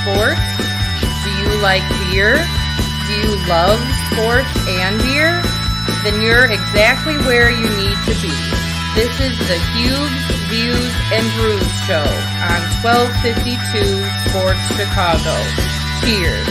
sports? Do you like beer? Do you love sports and beer? Then you're exactly where you need to be. This is the Huebs, Views, and Brews show on 1252 Sports Chicago. Cheers.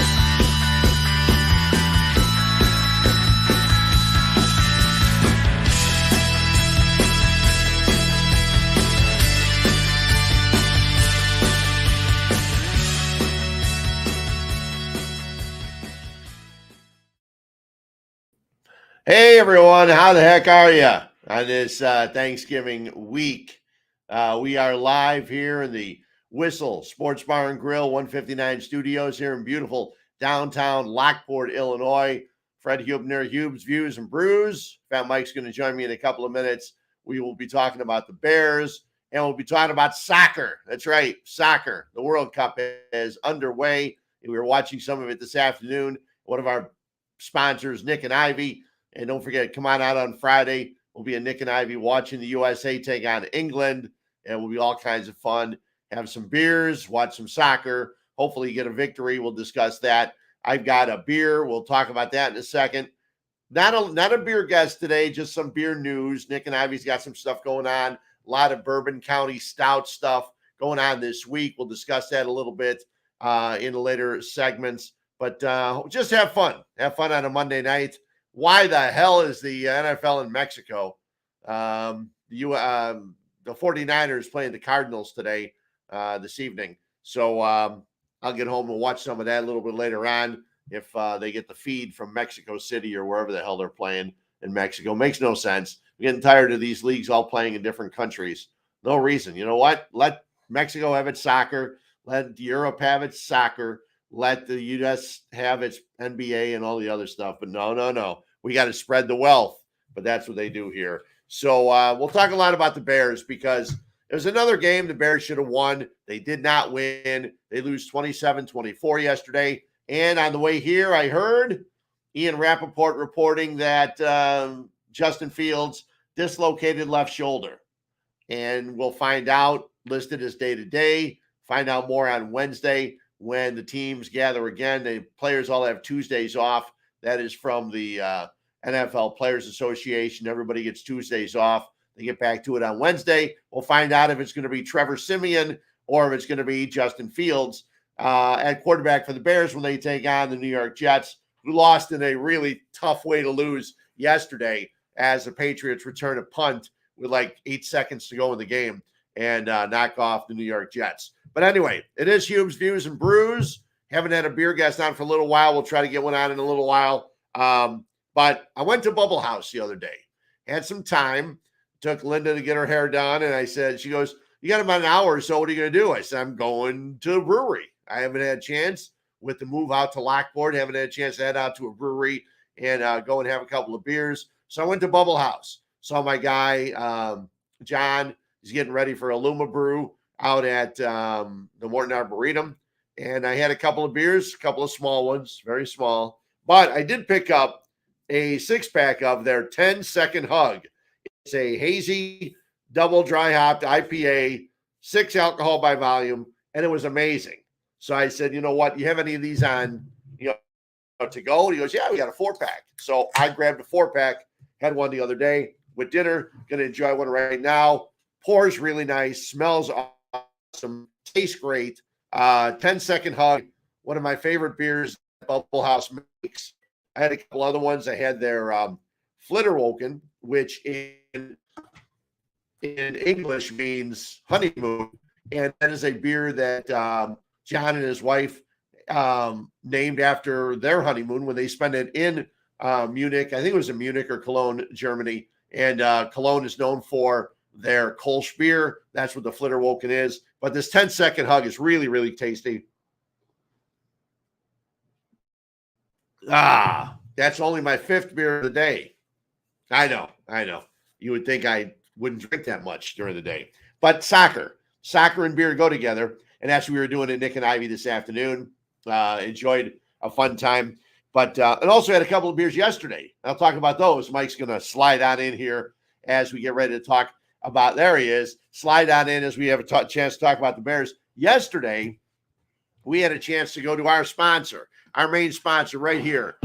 Hey everyone, how the heck are you on this Thanksgiving week? We are live here in the Whistle Sports Bar and Grill 159 studios here in beautiful downtown Lockport, Illinois. Fred Huebner, Huebs, Views, and Brews. FatMike's going to join me in a couple of minutes. We will be talking about the Bears, and we'll be talking about soccer. That's right, soccer. The World Cup is underway. We were watching some of it this afternoon. One of our sponsors, Nick and Ivy. And don't forget, come on out on Friday. We'll be at Nick and Ivy watching the USA take on England. And we'll be all kinds of fun. Have some beers, watch some soccer. Hopefully get a victory. We'll discuss that. I've got a beer. We'll talk about that in a second. Not a beer guest today, just some beer news. Nick and Ivy's got some stuff going on. A lot of Bourbon County Stout stuff going on this week. We'll discuss that a little bit in the later segments. But just have fun. Have fun on a Monday night. Why the hell is the NFL in Mexico? The 49ers playing the Cardinals today, this evening. So I'll get home and watch some of that a little bit later on if they get the feed from Mexico City or wherever the hell they're playing in Mexico. Makes no sense. I'm getting tired of these leagues all playing in different countries. No reason. You know what? Let Mexico have its soccer. Let Europe have its soccer. Let the U.S. have its NBA and all the other stuff. But no. We got to spread the wealth. But that's what they do here. So we'll talk a lot about the Bears because there's another game the Bears should have won. They did not win. They lose 27-24 yesterday. And on the way here, I heard Ian Rappaport reporting that Justin Fields dislocated left shoulder. And we'll find out, listed as day-to-day. Find out more on Wednesday when the teams gather again. The players all have Tuesdays off. That is from the NFL Players Association. Everybody gets Tuesdays off. They get back to it on Wednesday. We'll find out if it's going to be Trevor Siemian or if it's going to be Justin Fields at quarterback for the Bears when they take on the New York Jets, who lost in a really tough way to lose yesterday as the Patriots return a punt with like 8 seconds to go in the game and knock off the New York Jets. But anyway, it is Huebs, Views, and Brews. Haven't had a beer guest on for a little while. We'll try to get one on in a little while. But I went to Bubble House the other day. Had some time. Took Linda to get her hair done. And I said, she goes, you got about an hour or so. What are you going to do? I said, I'm going to a brewery. I haven't had a chance with the move out to Lockport. Haven't had a chance to head out to a brewery and go and have a couple of beers. So I went to Bubble House. Saw my guy, John. He's getting ready for a Luma Brew out at the Morton Arboretum. And I had a couple of beers, a couple of small ones, very small. But I did pick up a 6-pack of their 10-second hug. It's a hazy, double dry hopped IPA, 6 alcohol by volume, and it was amazing. So I said, you know what? You have any of these on, to go? And he goes, yeah, we got a 4-pack. So I grabbed a 4-pack, had one the other day with dinner. Going to enjoy one right now. Pours really nice, smells awesome, tastes great. 10-second hug, one of my favorite beers that Bubble House makes. I had a couple other ones. I had their Flitterwoken, which in English means honeymoon. And that is a beer that John and his wife named after their honeymoon when they spent it in Munich. I think it was in Munich or Cologne, Germany. And Cologne is known for their Kolsch beer. That's what the Flitterwoken is. But this 10-second hug is really, really tasty. That's only my 5th beer of the day. I know. You would think I wouldn't drink that much during the day. But soccer and beer go together. And that's what we were doing at Nick and Ivy this afternoon. Enjoyed a fun time. But and also had a couple of beers yesterday. I'll talk about those. Mike's going to slide on in here as we get ready to talk about. There he is. Slide on in as we have a chance to talk about the Bears. Yesterday, we had a chance to go to our sponsor, our main sponsor right here,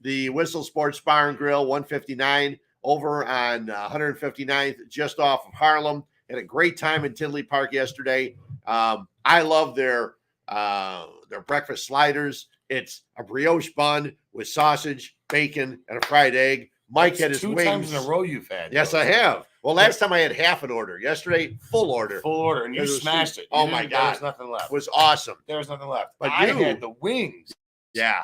the Whistle Sports Bar and Grill, 159 over on 159th, just off of Harlem. Had a great time in Tinley Park yesterday. I love their breakfast sliders. It's a brioche bun with sausage, bacon, and a fried egg. Mike had his two wings. 2 times in a row you've had. Yes, I have. Well, last time I had half an order. Yesterday, full order. Full order, and you smashed it. Oh, my God. There was nothing left. It was awesome. There was nothing left. But I had the wings. Yeah.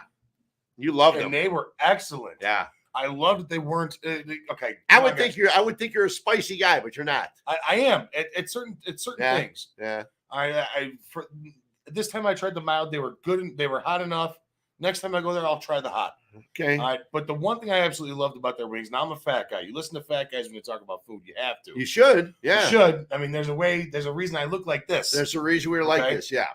You loved them. And they were excellent. Yeah. I loved that they weren't okay. I would think you're a spicy guy, but you're not. I am at certain things. Yeah. For this time I tried the mild. They were good and they were hot enough. Next time I go there, I'll try the hot. Okay. All right. But the one thing I absolutely loved about their wings, now I'm a fat guy. You listen to fat guys when they talk about food. You have to. You should. Yeah. You should. I mean, there's a reason I look like this. There's a reason we're like this. Yeah.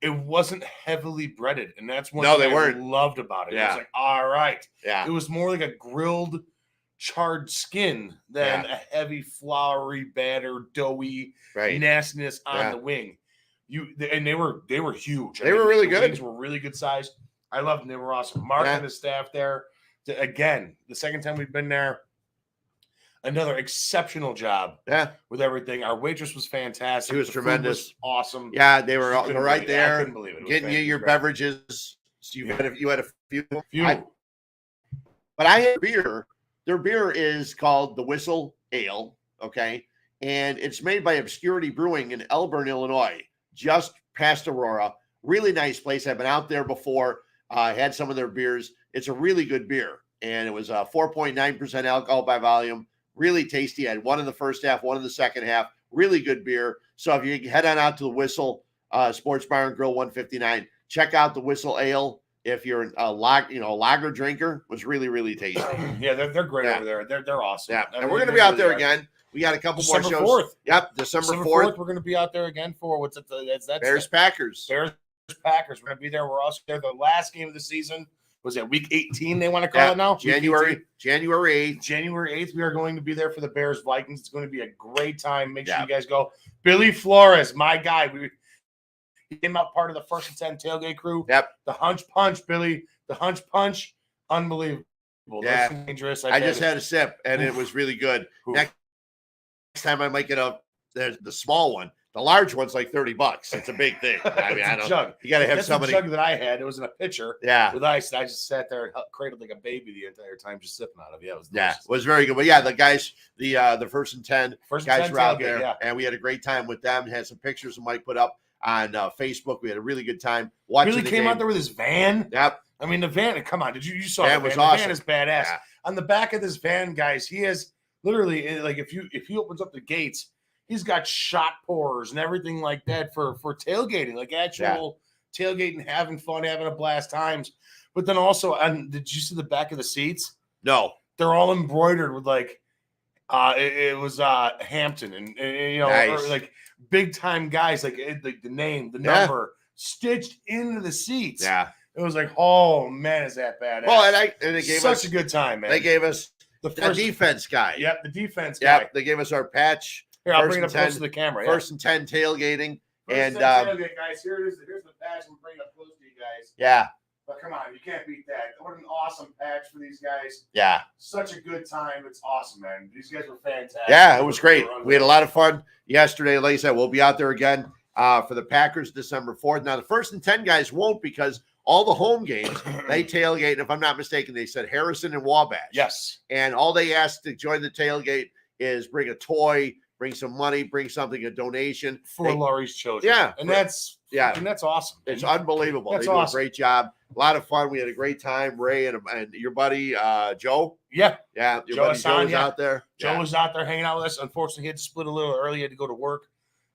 It wasn't heavily breaded, and that's one thing I loved about it. Yeah. It was like, all right. Yeah. It was more like a grilled, charred skin than a heavy, floury, battered, doughy nastiness on the wing. And they were huge. They were really good. Wings were really good size. I loved them. They were awesome. Mark and his staff there. Again, the second time we've been there, another exceptional job. Yeah, with everything. Our waitress was fantastic. She was tremendous. Was awesome. Yeah, they were right there. I couldn't believe it. Getting you your beverages. So you had a few. But I had beer. Their beer is called the Whistle Ale. Okay, and it's made by Obscurity Brewing in Elburn, Illinois, just past Aurora. Really nice place. I've been out there before. Had some of their beers. It's a really good beer, and it was 4.9% alcohol by volume. Really tasty. I had one in the first half, one in the second half. Really good beer. So if you head on out to the Whistle Sports Bar and Grill 159, check out the Whistle Ale. If you're a lager drinker, it was really, really tasty. Yeah, they're great over there. They're awesome. Yeah, and we're going to be out there again. We got a couple more shows. 4th. Yep, December 4th. We're going to be out there again for what's it? That's Bears Packers. Bears Packers. We're going to be there. We're also there. The last game of the season was that week 18. They want to call it now. January 8th. January 8th. We are going to be there for the Bears Vikings. It's going to be a great time. Make sure you guys go. Billy Flores, my guy. He came out part of the 1st and 10 tailgate crew. Yep. The Hunch Punch, Billy. The Hunch Punch. Unbelievable. Yeah. That's dangerous. I just had a sip, and it was really good. Next time I might get the small one. The large one's like $30. It's a big thing. I mean, I don't. Jug. You got to have That's somebody. The jug that I had. It was in a pitcher. Yeah. With ice. And I just sat there and cradled like a baby the entire time, just sipping out of it. Yeah, it was very good. But yeah, the guys, the 1st and 10 guys were out there, and we had a great time with them. Had some pictures that Mike put up on Facebook. We had a really good time watching. Really came out there with his van. Yep. I mean, the van. Come on, you saw that? The van? Was awesome. The van is badass. Yeah. On the back of this van, guys, he has literally like if he opens up the gates. He's got shot pourers and everything like that for tailgating, like actual tailgating, having fun, having a blast times. But then also, did you see the back of the seats? No. They're all embroidered with like, it was Hampton and nice. Or like big time guys, like the name, the number stitched into the seats. Yeah. It was like, oh man, is that badass? Well, and they gave such a good time, man. They gave us the defense guy. Yep, the defense guy. Yep, they gave us our patch. Here, I'll bring it up close to the camera. 1st and 10 tailgating. Tailgate, guys. Here it is. Here's the patch. I'm bringing it up close to you guys. Yeah. But come on, you can't beat that. What an awesome patch for these guys. Yeah. Such a good time. It's awesome, man. These guys were fantastic. Yeah, it was great. We had a lot of fun yesterday. Like I said, we'll be out there again for the Packers December 4th. Now, the 1st and 10 guys won't because all the home games, they tailgate. And if I'm not mistaken, they said Harrison and Wabash. Yes. And all they asked to join the tailgate is bring a toy, bring some money, bring something, a donation. For Laurie's children. Yeah. And that's awesome. It's unbelievable. That's they do awesome. a great job. A lot of fun. We had a great time. Ray and your buddy Joe. Yeah. Yeah. Your Joe buddy Joe was out there. Joe was out there hanging out with us. Unfortunately, he had to split a little early. He had to go to work.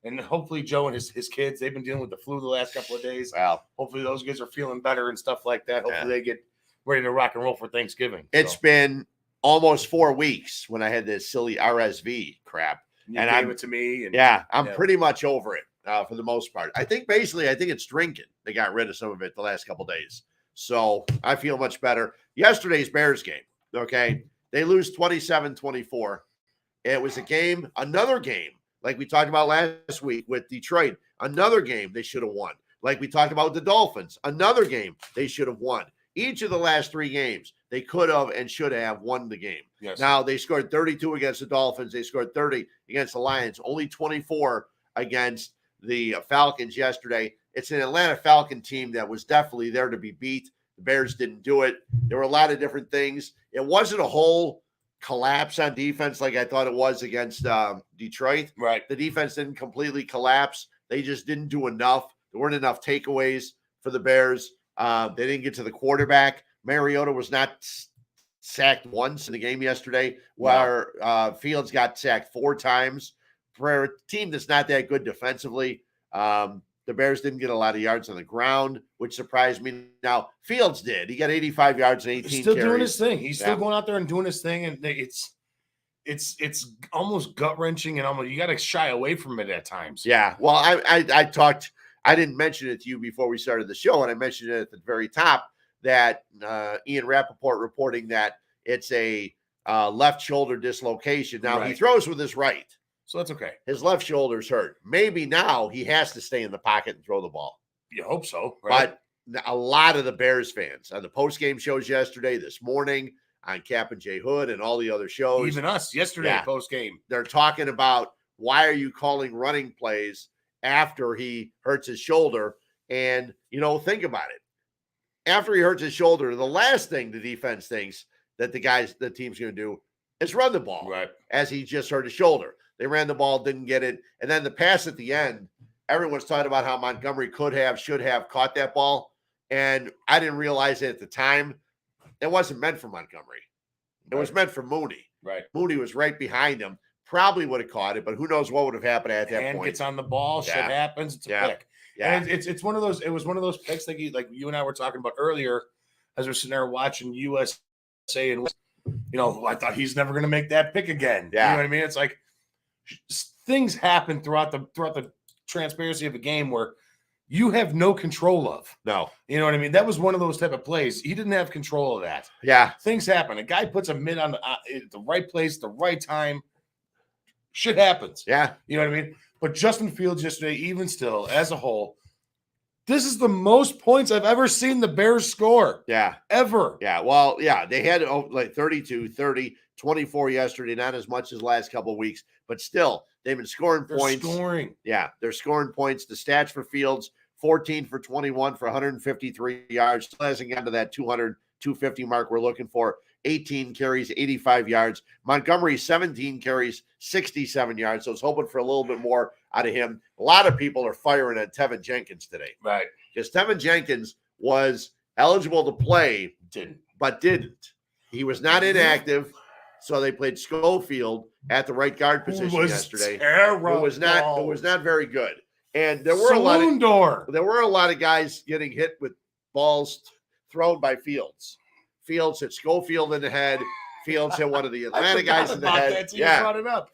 And hopefully Joe and his kids, they've been dealing with the flu the last couple of days. Wow. Hopefully those guys are feeling better and stuff like that. Hopefully they get ready to rock and roll for Thanksgiving. It's been almost 4 weeks when I had this silly RSV crap. And gave it to me. And, I'm pretty much over it for the most part. I think it's drinking. They got rid of some of it the last couple of days. So I feel much better. Yesterday's Bears game, okay? They lose 27-24. It was another game, like we talked about last week with Detroit. Another game they should have won. Like we talked about with the Dolphins, another game they should have won. Each of the last 3 games, they could have and should have won the game. Yes. Now, they scored 32 against the Dolphins. They scored 30 against the Lions, only 24 against the Falcons yesterday. It's an Atlanta Falcon team that was definitely there to be beat. The Bears didn't do it. There were a lot of different things. It wasn't a whole collapse on defense like I thought it was against Detroit. Right. The defense didn't completely collapse. They just didn't do enough. There weren't enough takeaways for the Bears. They didn't get to the quarterback. Mariota was not sacked once in the game yesterday, where Fields got sacked 4 times. For a team that's not that good defensively, the Bears didn't get a lot of yards on the ground, which surprised me. Now, Fields did. He got 85 yards and 18 He's still carries. doing his thing. He's still going out there and doing his thing, and it's almost gut-wrenching, and almost you got to shy away from it at times. Yeah. Well, I talked – I didn't mention it to you before we started the show, and I mentioned it at the very top that Ian Rappaport reporting that it's a left shoulder dislocation. Now, he throws with his right. So that's okay. His left shoulder's hurt. Maybe now he has to stay in the pocket and throw the ball. You hope so. Right? But a lot of the Bears fans on the postgame shows yesterday, this morning, on Cap and J Hood and all the other shows. Even us yesterday postgame. They're talking about, why are you calling running plays after he hurts his shoulder? And, think about it. After he hurts his shoulder, the last thing the defense thinks that the team's going to do is run the ball. Right. As he just hurt his shoulder. They ran the ball, didn't get it. And then the pass at the end, everyone's talking about how Montgomery should have caught that ball. And I didn't realize it at the time. It wasn't meant for Montgomery. It was meant for Mooney. Right. Mooney was right behind him. Probably would have caught it, but who knows what would have happened at that point. Gets on the ball, shit happens. It's a pick. Yeah. And it's one of those. It was one of those picks like you and I were talking about earlier, as we're sitting there watching USA, and I thought he's never going to make that pick again. Yeah. You know what I mean? It's like things happen throughout the transparency of a game where you have no control of. No. You know what I mean? That was one of those type of plays. He didn't have control of that. Yeah. Things happen. A guy puts a mid on the right place, the right time. Shit happens. Yeah. You know what I mean? But Justin Fields yesterday, even still, as a whole, this is the most points I've ever seen the Bears score. Yeah. Ever. Yeah. Well, yeah, they had like 32, 30, 24 yesterday, not as much as the last couple of weeks, but still, they've been scoring points. Yeah, they're scoring points. The stats for Fields, 14 for 21 for 153 yards. Still hasn't gotten to that 200, 250 mark we're looking for. 18 carries, 85 yards. Montgomery, 17 carries, 67 yards. So I was hoping for a little bit more out of him. A lot of people are firing at Tevin Jenkins today. Right. Because Tevin Jenkins was eligible to play, but didn't. He was not inactive. So they played Schofield at the right guard position yesterday. Terrible. It was not very good. And there were a lot of guys getting hit with balls thrown by Fields. Fields hit Schofield in the head. Fields hit one of the Atlanta guys in the head.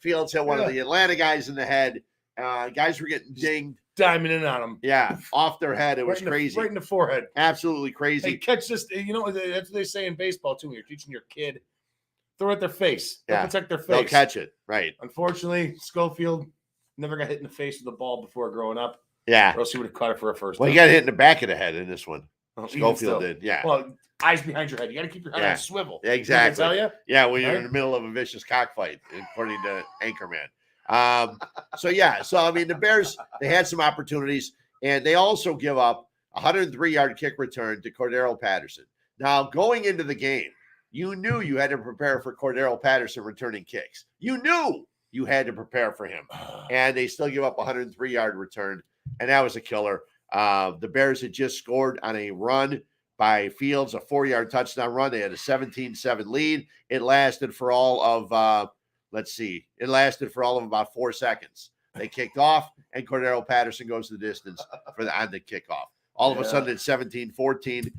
Fields hit one of the Atlanta guys in the head. Guys were getting dinged. Diamond in on them. Yeah, off their head. It was crazy. Right in the forehead. Absolutely crazy. Hey, catch this. That's what they say in baseball, too, when you're teaching your kid. Throw at their face. They'll protect their face. They'll catch it. Right. Unfortunately, Schofield never got hit in the face with the ball before growing up. Yeah. Or else he would have caught it for a first. Well, he got hit in the back of the head in this one. Schofield did. Yeah. Well, eyes behind your head. You got to keep your head on a swivel. Exactly. Did I tell you? Yeah, when you're in the middle of a vicious cockfight, according to Anchorman. So I mean, the Bears, they had some opportunities, and they also give up a 103-yard kick return to Cordero Patterson. Now, going into the game, you knew you had to prepare for Cordero Patterson returning kicks. You knew you had to prepare for him, and they still give up a 103-yard return, and that was a killer. The Bears had just scored on a run by Fields, a 4-yard touchdown run. They had a 17-7 lead. It lasted for all of about 4 seconds. They kicked off, and Cordero Patterson goes the distance on the kickoff. All of a sudden, it's 17-14.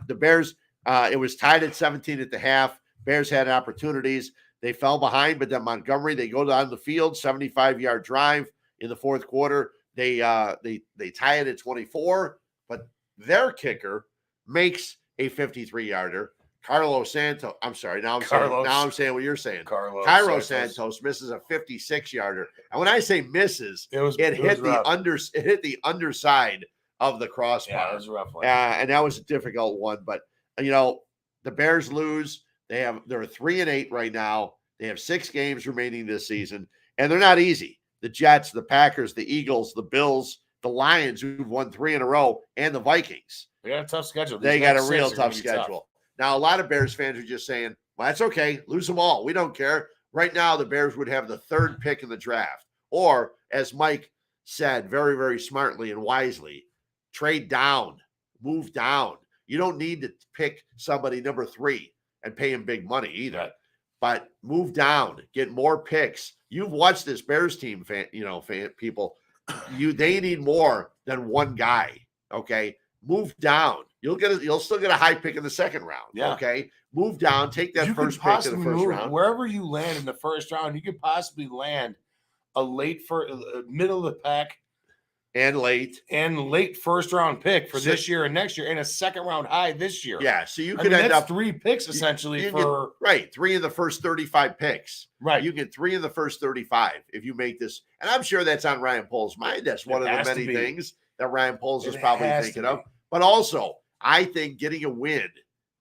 The Bears, it was tied at 17 at the half. Bears had opportunities. They fell behind, but then Montgomery, they go down the field, 75-yard drive in the fourth quarter. They tie it at 24, but their kicker makes a 53-yarder. Carlos Santos. I'm sorry. Now I'm saying what you're saying. Cairo Santos misses a 56-yarder. And when I say misses, it hit the underside of the crossbar. Yeah, that was a rough one. And that was a difficult one. But, the Bears lose. They're 3-8 right now. They have 6 games remaining this season, and they're not easy. The Jets, the Packers, the Eagles, the Bills, the Lions, who've won 3 in a row, and the Vikings. They got a tough schedule. They got a real tough schedule. Now, a lot of Bears fans are just saying, well, that's okay. Lose them all. We don't care. Right now, the Bears would have the 3rd pick in the draft. Or, as Mike said very, very smartly and wisely, trade down, move down. You don't need to pick somebody number 3 and pay him big money either. Right. But move down, get more picks. You've watched this Bears team, people. They need more than one guy. Okay, move down. You'll still get a high pick in the 2nd round. Yeah. Okay, move down. Take that first pick in the first round. Wherever you land in the first round, you could possibly land a middle of the pack and late first round pick for this year and next year, and a 2nd round high this year. Yeah, so you could end up 3 picks essentially get 3 in the first 35 picks. Right, you get 3 in the first 35 if you make this, and I'm sure that's on Ryan Poles' mind. That's one of the many things that Ryan Poles is probably thinking of. But also, I think getting a win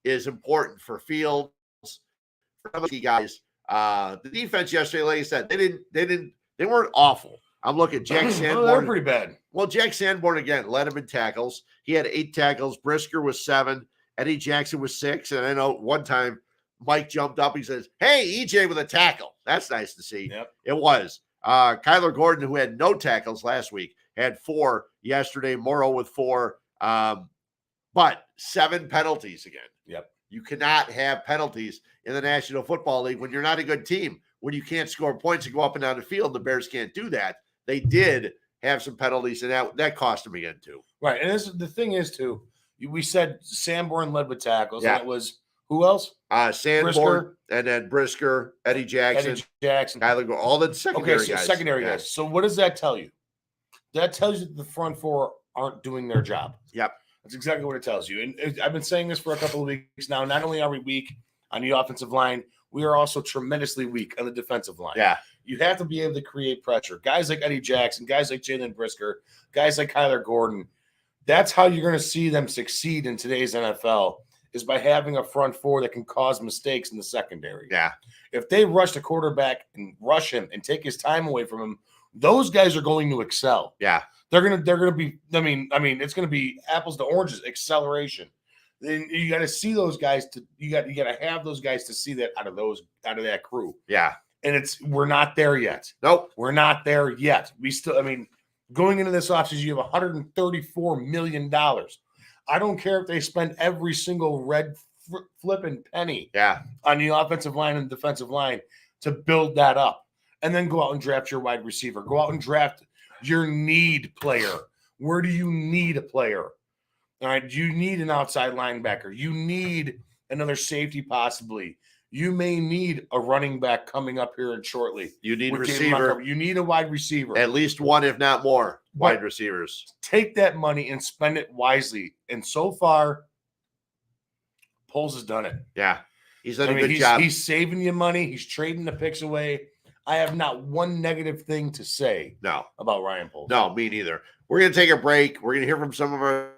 is important for Fields, for some of the guys. The defense yesterday, like I said, they weren't awful. I'm looking at Jack Sanborn. They're pretty bad. Well, Jack Sanborn, again, led him in tackles. He had 8 tackles. Brisker was 7. Eddie Jackson was 6. And I know one time Mike jumped up. He says, hey, EJ with a tackle. That's nice to see. Yep. It was. Kyler Gordon, who had no tackles last week, had 4 yesterday. Morrow with 4. But 7 penalties again. Yep. You cannot have penalties in the National Football League when you're not a good team. When you can't score points and go up and down the field, the Bears can't do that. They did have some penalties, and that cost them again, too. Right, and the thing is, too, we said Sanborn led with tackles, yeah. And it was who else? Sanborn, and then Brisker, Eddie Jackson, Kyler Gordon, all the secondary guys. Secondary guys. So what does that tell you? That tells you that the front 4 aren't doing their job. Yep. That's exactly what it tells you. And I've been saying this for a couple of weeks now. Not only are we weak on the offensive line, we are also tremendously weak on the defensive line. Yeah. You have to be able to create pressure. Guys like Eddie Jackson, guys like Jalen Brisker, guys like Kyler Gordon. That's how you're going to see them succeed in today's NFL, is by having a front 4 that can cause mistakes in the secondary. Yeah. If they rush the quarterback and rush him and take his time away from him, those guys are going to excel. Yeah. They're gonna be, I mean, it's gonna be apples to oranges, acceleration. Then you got to see those guys you got to have those guys to see that out of that crew. Yeah. And we're not there yet. Nope. We're not there yet. We still, going into this offseason, you have $134 million. I don't care if they spend every single red flipping penny on the offensive line and defensive line to build that up. And then go out and draft your wide receiver. Go out and draft your need player. Where do you need a player? All right, you need an outside linebacker. You need another safety possibly. You may need a running back coming up here and shortly. You need receiver. You need a wide receiver. At least one, if not more, wide receivers. Take that money and spend it wisely. And so far, Poles has done it. Yeah, he's done a good job. He's saving you money. He's trading the picks away. I have not one negative thing to say about Ryan Poles. No, me neither. We're going to take a break. We're going to hear from some of our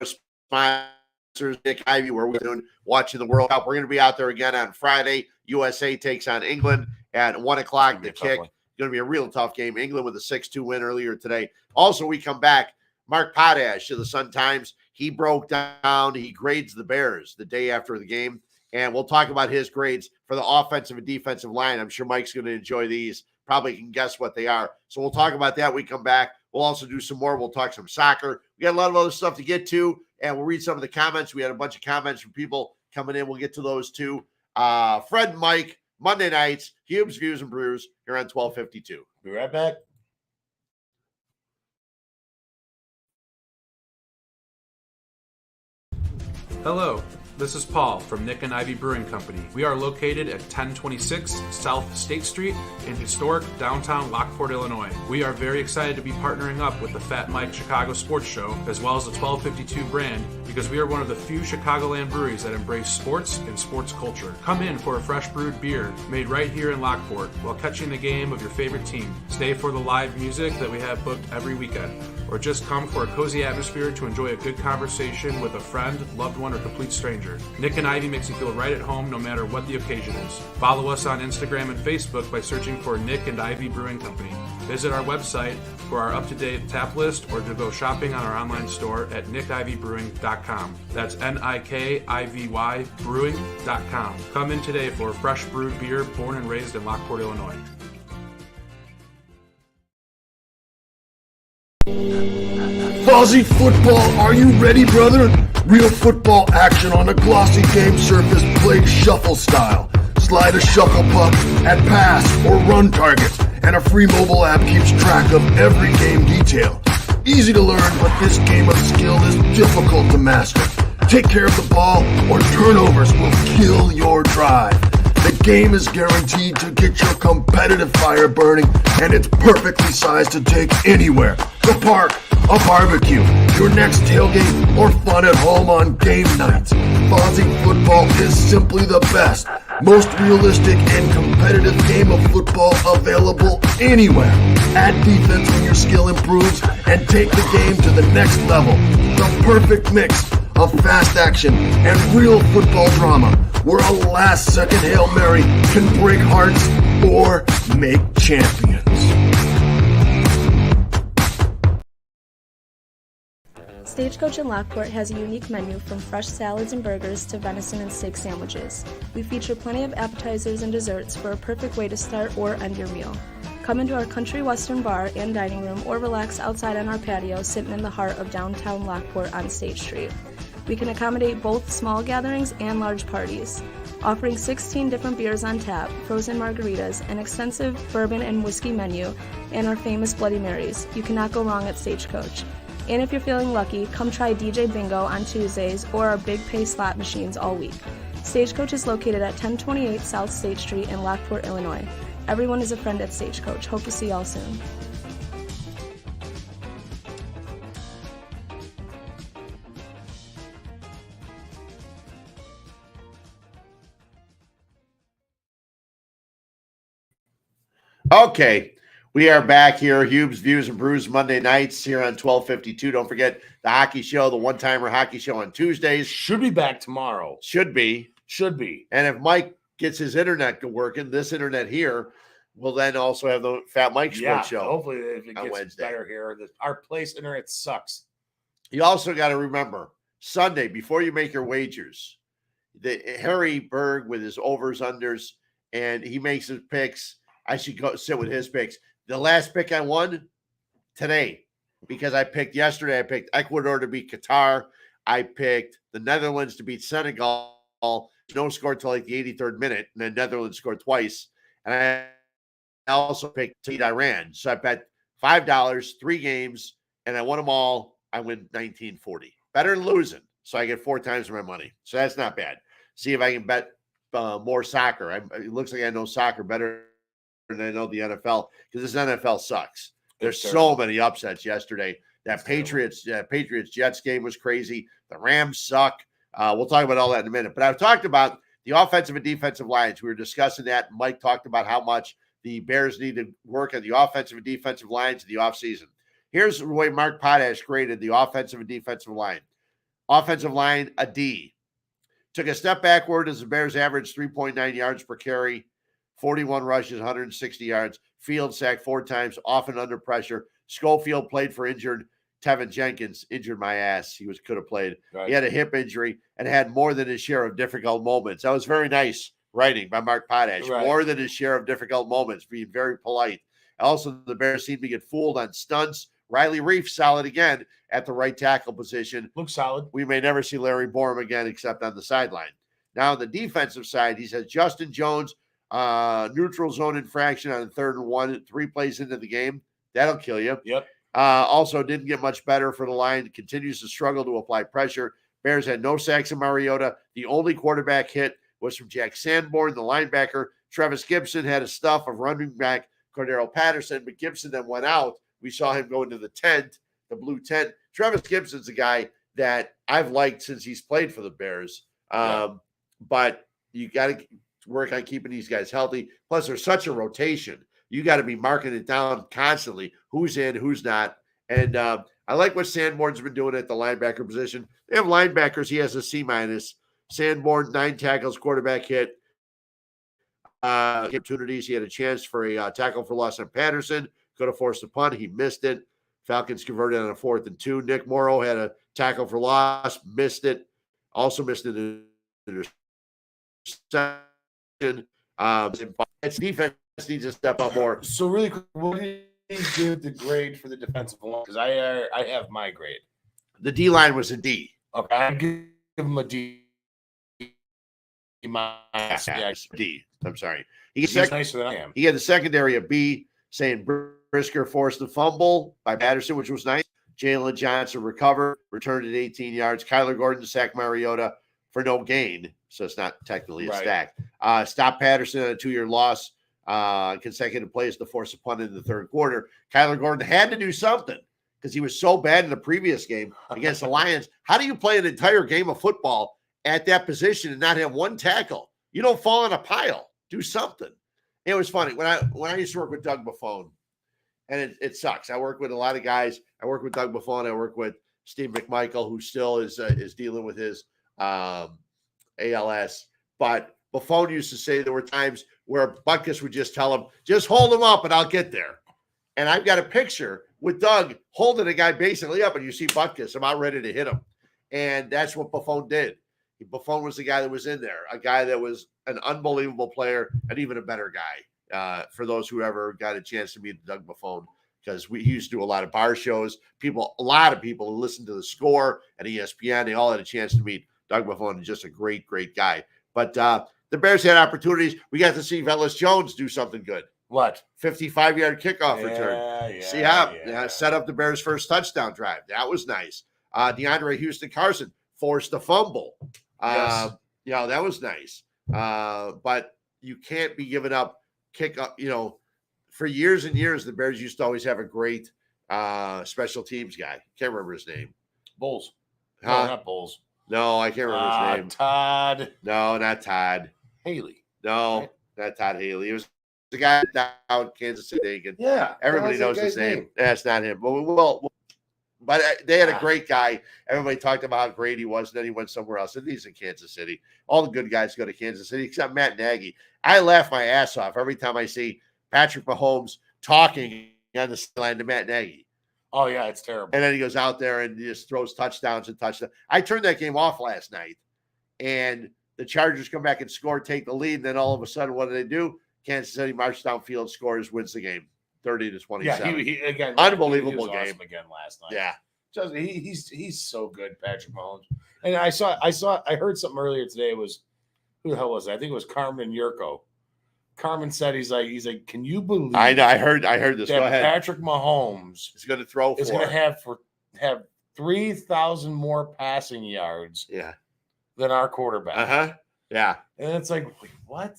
sponsors, Nick Ivey, where we're doing watching the World Cup. We're going to be out there again on Friday. USA takes on England at 1 o'clock. The kick. It's going to be a real tough game. England with a 6-2 win earlier today. Also, we come back. Mark Potash of the Sun-Times, he broke down. He grades the Bears the day after the game. And we'll talk about his grades for the offensive and defensive line. I'm sure Mike's going to enjoy these. Probably can guess what they are. So we'll talk about that when we come back. We'll also do some more. We'll talk some soccer. We got a lot of other stuff to get to, and we'll read some of the comments. We had a bunch of comments from people coming in. We'll get to those too. Fred and Mike, Monday nights, Huebs, Views, and Brews here on 1252. Be right back. Hello, this is Paul from Nick and Ivy Brewing Company. We are located at 1026 South State Street in historic downtown Lockport, Illinois. We are very excited to be partnering up with the FatMike Chicago Sports Show, as well as the 1252 brand, because we are one of the few Chicagoland breweries that embrace sports and sports culture. Come in for a fresh brewed beer made right here in Lockport while catching the game of your favorite team. Stay for the live music that we have booked every weekend, or just come for a cozy atmosphere to enjoy a good conversation with a friend, loved one, or complete stranger. Nick and Ivy makes you feel right at home no matter what the occasion is. Follow us on Instagram and Facebook by searching for Nick and Ivy Brewing Company. Visit our website for our up-to-date tap list or to go shopping on our online store at nickivybrewing.com. That's Nikivy brewing.com. Come in today for fresh brewed beer born and raised in Lockport, Illinois. Fozzy Football, are you ready, brother? Real football action on a glossy game surface played shuffle style. Slide a shuffle puck at pass or run targets, and a free mobile app keeps track of every game detail. Easy to learn, but this game of skill is difficult to master. Take care of the ball or turnovers will kill your drive. The game is guaranteed to get your competitive fire burning, and it's perfectly sized to take anywhere. The park, a barbecue, your next tailgate, or fun at home on game nights. Fozzy Football is simply the best, most realistic and competitive game of football available anywhere. Add defense when your skill improves and take the game to the next level. The perfect mix of fast action and real football drama, where a last-second Hail Mary can break hearts or make champions. Stagecoach in Lockport has a unique menu from fresh salads and burgers to venison and steak sandwiches. We feature plenty of appetizers and desserts for a perfect way to start or end your meal. Come into our country western bar and dining room or relax outside on our patio sitting in the heart of downtown Lockport on State Street. We can accommodate both small gatherings and large parties, offering 16 different beers on tap, frozen margaritas, an extensive bourbon and whiskey menu, and our famous Bloody Marys. You cannot go wrong at Stagecoach. And if you're feeling lucky, come try DJ Bingo on Tuesdays or our Big Pay slot machines all week. Stagecoach is located at 1028 South State Street in Lockport, Illinois. Everyone is a friend at Stagecoach. Hope to see y'all soon. Okay, we are back here. Huebs, Views, and Brews Monday nights here on 1252. Don't forget the hockey show, the one-timer hockey show on Tuesdays. Should be back tomorrow. Should be. And if Mike gets his internet working, this internet here, we'll then also have the FatMike Sports show. Hopefully if it on gets Wednesday. better here. Our place internet sucks. You also got to remember, Sunday, before you make your wagers, Harry Berg with his overs, unders, and he makes his picks. I should go sit with his picks. The last pick I won today, because I picked yesterday, I picked Ecuador to beat Qatar. I picked the Netherlands to beat Senegal. No score till like the 83rd minute, and then Netherlands scored twice. And I also picked to beat Iran. So I bet $5, 3 games, and I won them all. I win $19.40. Better than losing. So I get 4 times my money. So that's not bad. See if I can bet more soccer. It looks like I know soccer better than I know the NFL, because this NFL sucks. There's so many upsets yesterday. That Patriots-Jets game was crazy. The Rams suck. We'll talk about all that in a minute. But I've talked about the offensive and defensive lines. We were discussing that. Mike talked about how much the Bears need to work on the offensive and defensive lines in the offseason. Here's the way Mark Potash graded the offensive and defensive line. Offensive line, a D. Took a step backward as the Bears averaged 3.9 yards per carry, 41 rushes, 160 yards, field sacked 4 times, often under pressure. Schofield played for injured Tevin Jenkins, injured my ass. He could have played. Right. He had a hip injury and had more than his share of difficult moments. That was very nice writing by Mark Potash. Right. More than his share of difficult moments, being very polite. Also, the Bears seemed to get fooled on stunts. Riley Reef, solid again at the right tackle position. Looks solid. We may never see Larry Borum again except on the sideline. Now, on the defensive side, he says Justin Jones, neutral zone infraction on 3rd and 1, 3 plays into the game. That'll kill you. Yep. Also didn't get much better for the line. Continues to struggle to apply pressure. Bears had no sacks in Mariota. The only quarterback hit was from Jack Sanborn, the linebacker. Travis Gibson had a stuff of running back Cordero Patterson, but Gibson then went out. We saw him go into the tent, the blue tent. Travis Gibson's a guy that I've liked since he's played for the Bears. But you got to work on keeping these guys healthy. Plus, there's such a rotation. You got to be marking it down constantly. Who's in, who's not. And I like what Sanborn's been doing at the linebacker position. They have linebackers. He has a C-. Sanborn, 9 tackles, quarterback hit. Opportunities. He had a chance for a tackle for loss on Patterson. Could have forced a punt. He missed it. Falcons converted on a 4th and 2. Nick Morrow had a tackle for loss. Missed it. Also missed it in interception. Defense needs to step up more. So really quick, what did he give the grade for the defensive line? Because I have my grade. The D line was a D. Okay, I give him a D. D. I'm sorry. He's nicer than I am. He had the secondary a B, saying Brisker forced the fumble by Patterson, which was nice. Jalen Johnson recovered, returned at 18 yards. Kyler Gordon sacked Mariota for no gain, so it's not technically a stack. Stopped Patterson on a 2-year loss. Consecutive plays to force a punt in the 3rd quarter. Kyler Gordon had to do something because he was so bad in the previous game against the Lions. How do you play an entire game of football at that position and not have one tackle? You don't fall in a pile. Do something. It was funny. When I used to work with Doug Buffone, and it sucks. I work with a lot of guys. I work with Doug Buffone. I work with Steve McMichael, who still is dealing with his ALS. But Buffone used to say there were times where Butkus would just tell him, just hold him up and I'll get there. And I've got a picture with Doug holding a guy basically up, and you see Butkus about ready to hit him. And that's what Buffone did. Buffone was the guy that was in there, a guy that was an unbelievable player and even a better guy. For those who ever got a chance to meet Doug Buffone, because he used to do a lot of bar shows. A lot of people who listened to The Score and ESPN, they all had a chance to meet Doug Buffone. Just a great, great guy. But the Bears had opportunities. We got to see Velus Jones do something good. What? 55-yard kickoff return. Set up the Bears' first touchdown drive. That was nice. DeAndre Houston-Carson forced a fumble. Yes. That was nice. But you can't be giving up kick-up. For years and years, the Bears used to always have a great special teams guy. Can't remember his name. Bowles. Huh? No, not Bowles. No, I can't remember his name. Todd. No, not Todd. Haley. No, right? Not Todd Haley. It was the guy down Kansas City. Yeah. Everybody knows his name. That's not him. But they had a great guy. Everybody talked about how great he was, and then he went somewhere else. And he's in Kansas City. All the good guys go to Kansas City, except Matt Nagy. I laugh my ass off every time I see Patrick Mahomes talking on the sideline to Matt Nagy. Oh, yeah, it's terrible. And then he goes out there and he just throws touchdowns and touchdowns. I turned that game off last night, and the Chargers come back and score, take the lead, and then all of a sudden, what do? Kansas City marches downfield, scores, wins the game, 30-27. Yeah, he again, unbelievable he game awesome again last night. Yeah, just he's so good, Patrick Mahomes. And I heard something earlier today. It was, who the hell was it? I think it was Carmen Yurko. Carmen said he's like, can you believe? I know. I heard this. Go ahead. Patrick Mahomes is going to throw. Is going to have 3,000 more passing yards. Yeah. Than our quarterback. Yeah. And it's like, wait, what?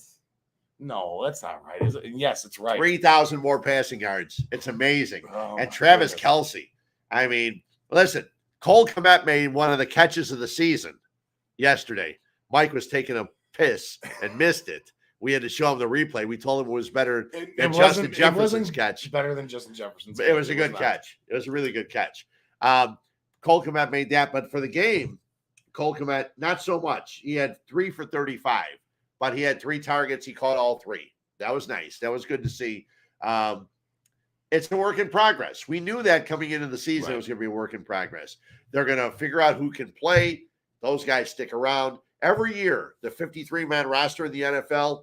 No, that's not right. Is it? Yes, it's right. 3,000 more passing yards. It's amazing. Oh, and Travis Kelce. I mean, listen, Cole Kmet made one of the catches of the season yesterday. Mike was taking a piss and missed it. We had to show him the replay. We told him it was better than Justin Jefferson's catch. Better than Justin Jefferson's catch. It was a good catch. It was a really good catch. Cole Kmet made that. But for the game, Cole Kmet, not so much. He had 3 for 35, but he had 3 targets. He caught all 3. That was nice. That was good to see. It's a work in progress. We knew that coming into the season, It was going to be a work in progress. They're going to figure out who can play. Those guys stick around. Every year, the 53-man roster in the NFL,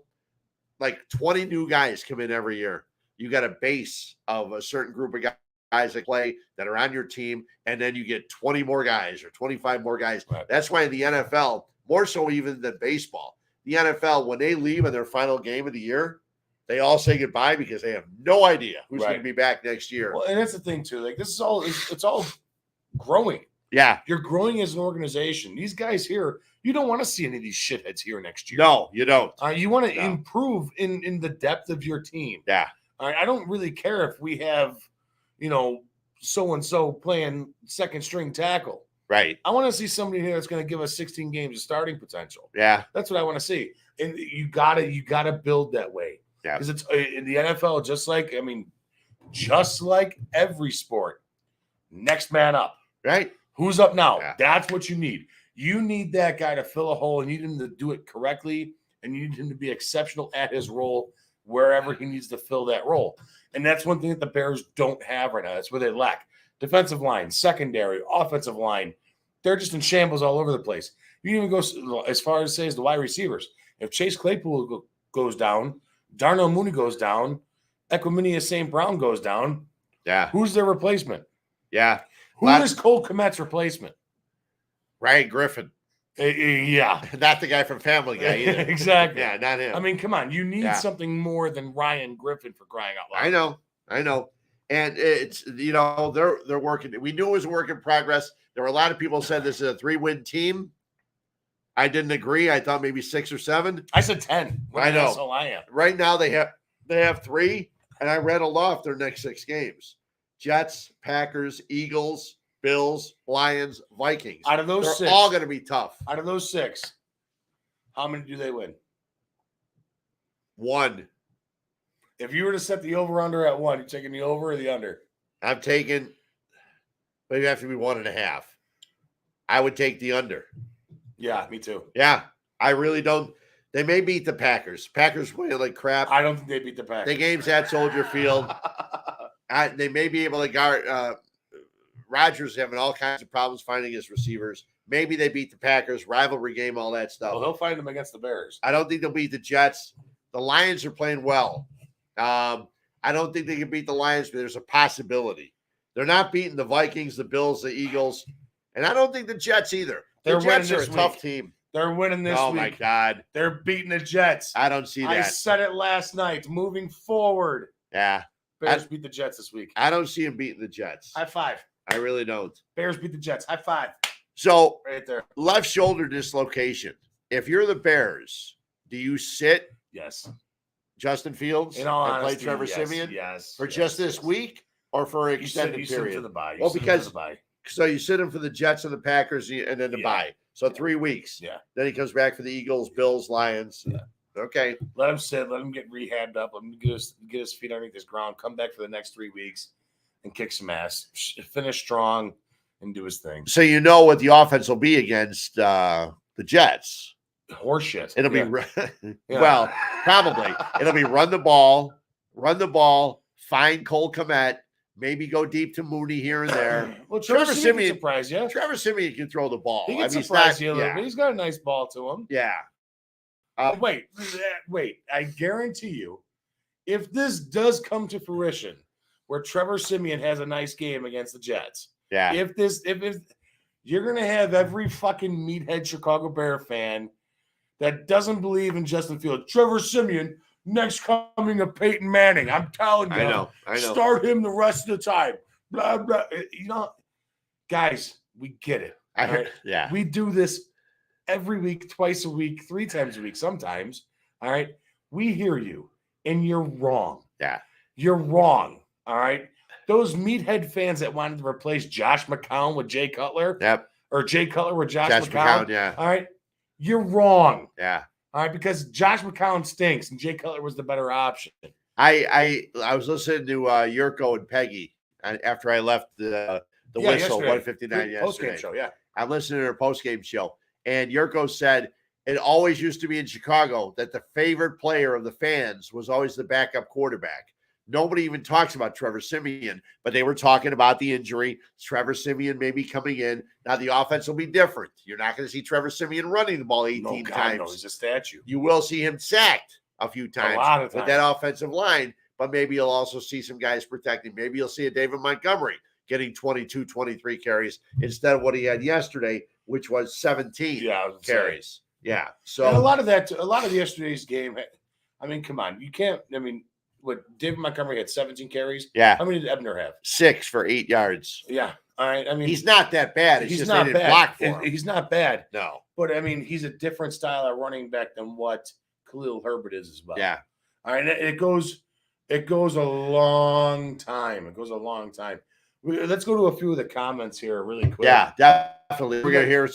like 20 new guys come in every year. You got a base of a certain group of guys that play that are on your team, and then you get 20 more guys or 25 more guys. Right. That's why in the NFL, more so even than baseball, the NFL, when they leave in their final game of the year, they all say goodbye because they have no idea who's going to be back next year. Well, and that's the thing, too. Like, this is all, it's all growing. Yeah. You're growing as an organization. These guys here, you don't want to see any of these shitheads here next year. No, you don't. You want to improve in the depth of your team. Yeah. I don't really care if we have, so-and-so playing second string tackle. Right. I want to see somebody here that's going to give us 16 games of starting potential. Yeah. That's what I want to see. And you gotta build that way. Yeah. Because it's in the NFL, just like every sport, Next man up. Right? Who's up now? Yeah. That's what you need. You need that guy to fill a hole, and you need him to do it correctly, and you need him to be exceptional at his role wherever he needs to fill that role. And that's one thing that the Bears don't have right now. That's where they lack. Defensive line, secondary, offensive line. They're just in shambles all over the place. You can even go as far as say as the wide receivers. If Chase Claypool goes down, Darnell Mooney goes down, Equanimeous St. Brown goes down, Yeah. who's their replacement? Yeah. Who is Cole Kmet's replacement? Ryan Griffin. Yeah. Not the guy from Family Guy either. Exactly. Yeah, not him. I mean, come on. You need Yeah. something more than Ryan Griffin for crying out loud. I know. And it's, they're working. We knew it was a work in progress. There were a lot of people who said this is a 3-win team. I didn't agree. I thought maybe 6 or 7. I said 10. I know. That's all I am. Right now they have 3, and I read aloft their next 6 games. Jets, Packers, Eagles, Bills, Lions, Vikings. Out of those They're 6. all going to be tough. Out of those 6, how many do they win? 1. If you were to set the over-under at 1, you taking the over or the under? I'm taking, but you have to be 1.5. I would take the under. Yeah, me too. Yeah, I really don't. They may beat the Packers. Packers playing like crap. I don't think they beat the Packers. The game's at Soldier Field. They may be able to guard. Rodgers having all kinds of problems finding his receivers. Maybe they beat the Packers, rivalry game, all that stuff. Well, they'll find them against the Bears. I don't think they'll beat the Jets. The Lions are playing well. I don't think they can beat the Lions, but there's a possibility. They're not beating the Vikings, the Bills, the Eagles, and I don't think the Jets either. The Jets are a tough team. They're winning this week. Oh, my God. They're beating the Jets. I don't see that. I said it last night. Moving forward. Yeah. Bears beat the Jets this week. I don't see them beating the Jets. High five. I really don't. Bears beat the Jets. High five. So, right there. Left shoulder dislocation. If you're the Bears, do you sit Yes. Justin Fields In all and honesty, play Trevor yes, Siemian yes, for yes, just this yes. week or for an You sit extended him period? for the bye. Well, sit him because for the bye. So you sit him for the Jets and the Packers and then the Yeah. bye. So 3 weeks. Yeah. Then he comes back for the Eagles, Bills, Lions. Yeah. Okay. Let him sit. Let him get rehabbed up. Let him get his feet underneath his ground. Come back for the next 3 weeks and kick some ass. Finish strong and do his thing. So you know what the offense will be against the Jets. Horseshit. It'll Yeah. be Yeah. well, probably. It'll be run the ball, find Cole Kmet, maybe go deep to Mooney here and there. Well, Trevor Siemian Siemian- can surprise you. Trevor Siemian can throw the ball. He I can mean, he's surprise not- you a little yeah. bit. He's got a nice ball to him. Yeah. But wait. I guarantee you, if this does come to fruition, where Trevor Siemian has a nice game against the Jets, Yeah. if you're gonna have every fucking meathead Chicago Bear fan that doesn't believe in Justin Fields, Trevor Siemian, next coming of Peyton Manning. I'm telling you, I know. start him the rest of the time. Blah blah. Guys, we get it. I all heard, right? yeah. We do this every week, twice a week, 3 times a week, sometimes. All right. We hear you, and you're wrong. Yeah. You're wrong. All right. Those meathead fans that wanted to replace Josh McCown with Jay Cutler, Yep. or Jay Cutler with Josh Josh McCown. McCown, yeah. All right. You're wrong. Yeah. All right. Because Josh McCown stinks, and Jay Cutler was the better option. I was listening to Yurko and Peggy after I left the whistle yesterday. 159 yesterday. Post-game show, yeah. I'm listening to their post-game show, and Yurko said it always used to be in Chicago that the favorite player of the fans was always the backup quarterback. Nobody even talks about Trevor Siemian, but they were talking about the injury. Trevor Siemian may be coming in. Now the offense will be different. You're not going to see Trevor Siemian running the ball 18 times. No, he's a statue. You will see him sacked a few times lot of with times. that offensive line, but maybe you'll also see some guys protecting. Maybe you'll see a David Montgomery getting 22, 23 carries instead of what he had yesterday, which was 17 carries. Yeah. So and a lot of yesterday's game, I mean, come on. You can't, what David Montgomery had 17 carries. Yeah. How many did Ebner have? 6 for 8 yards. Yeah. All right. I mean, He's not that bad. It's he's just not they didn't bad. block for him. He's not bad. No. But I mean, he's a different style of running back than what Khalil Herbert is as well. Yeah. All right. It goes a long time. It goes a long time. Let's go to a few of the comments here really quick. Yeah, definitely. We're going to hear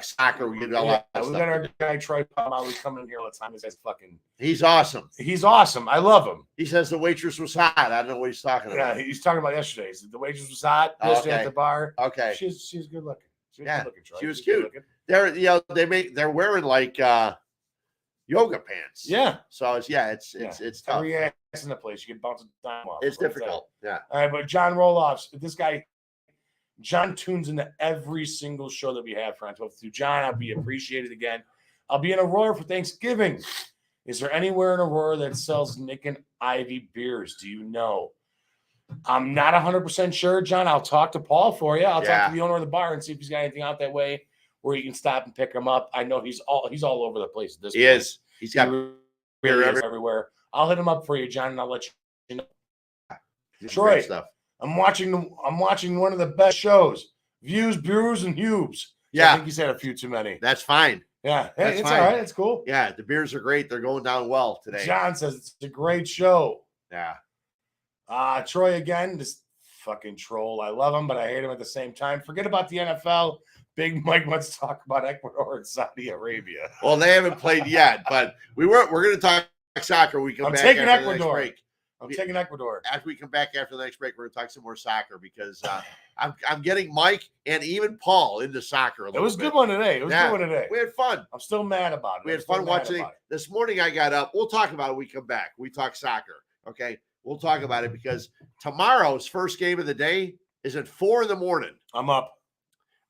soccer. We get a lot of we stuff. got our guy Troy Palmer who's coming in here all the time. This guy's fucking. He's awesome. He's awesome. I love him. He says the waitress was hot. I don't know what he's talking about. Yeah, he's talking about yesterday. He said the waitress was hot yesterday at the bar. Okay. She's good looking. Good looking, Troy. She was She's cute. They're wearing like yoga pants. Yeah. So it's tough. Every ass in the place, you get bounced time off. It's difficult. Yeah. All right, but John Roloffs, this guy, John tunes into every single show that we have for on 12:02. John, I'll be appreciated again. I'll be in Aurora for Thanksgiving. Is there anywhere in Aurora that sells Nick and Ivy beers? Do you know? I'm not 100% sure, John. I'll talk to Paul for you. I'll talk to the owner of the bar and see if he's got anything out that way where you can stop and pick him up. I know he's all over the place at this point. He is. He's got beer everywhere. I'll hit him up for you, John, and I'll let you know. Troy, stuff. I'm watching one of the best shows, Views, Brews, and Huebs. Yeah. I think he's had a few too many. That's fine. Yeah. Hey, That's it's fine. all right. It's cool. Yeah, the beers are great. They're going down well today. John says it's a great show. Yeah. Troy again, this fucking troll. I love him, but I hate him at the same time. Forget about the NFL. Big Mike wants to talk about Ecuador and Saudi Arabia. Well, they haven't played yet, but we're going to talk soccer. We come back taking after Ecuador. the next break. I'm taking Ecuador. After we come back after the next break, we're going to talk some more soccer because I'm getting Mike and even Paul into soccer a little bit. It was a good one today. It was a good one today. We had fun. I'm still mad about it. We had fun watching it. This morning I got up. We'll talk about it when we come back. We talk soccer. Okay. We'll talk about it because tomorrow's first game of the day is at 4 a.m. I'm up.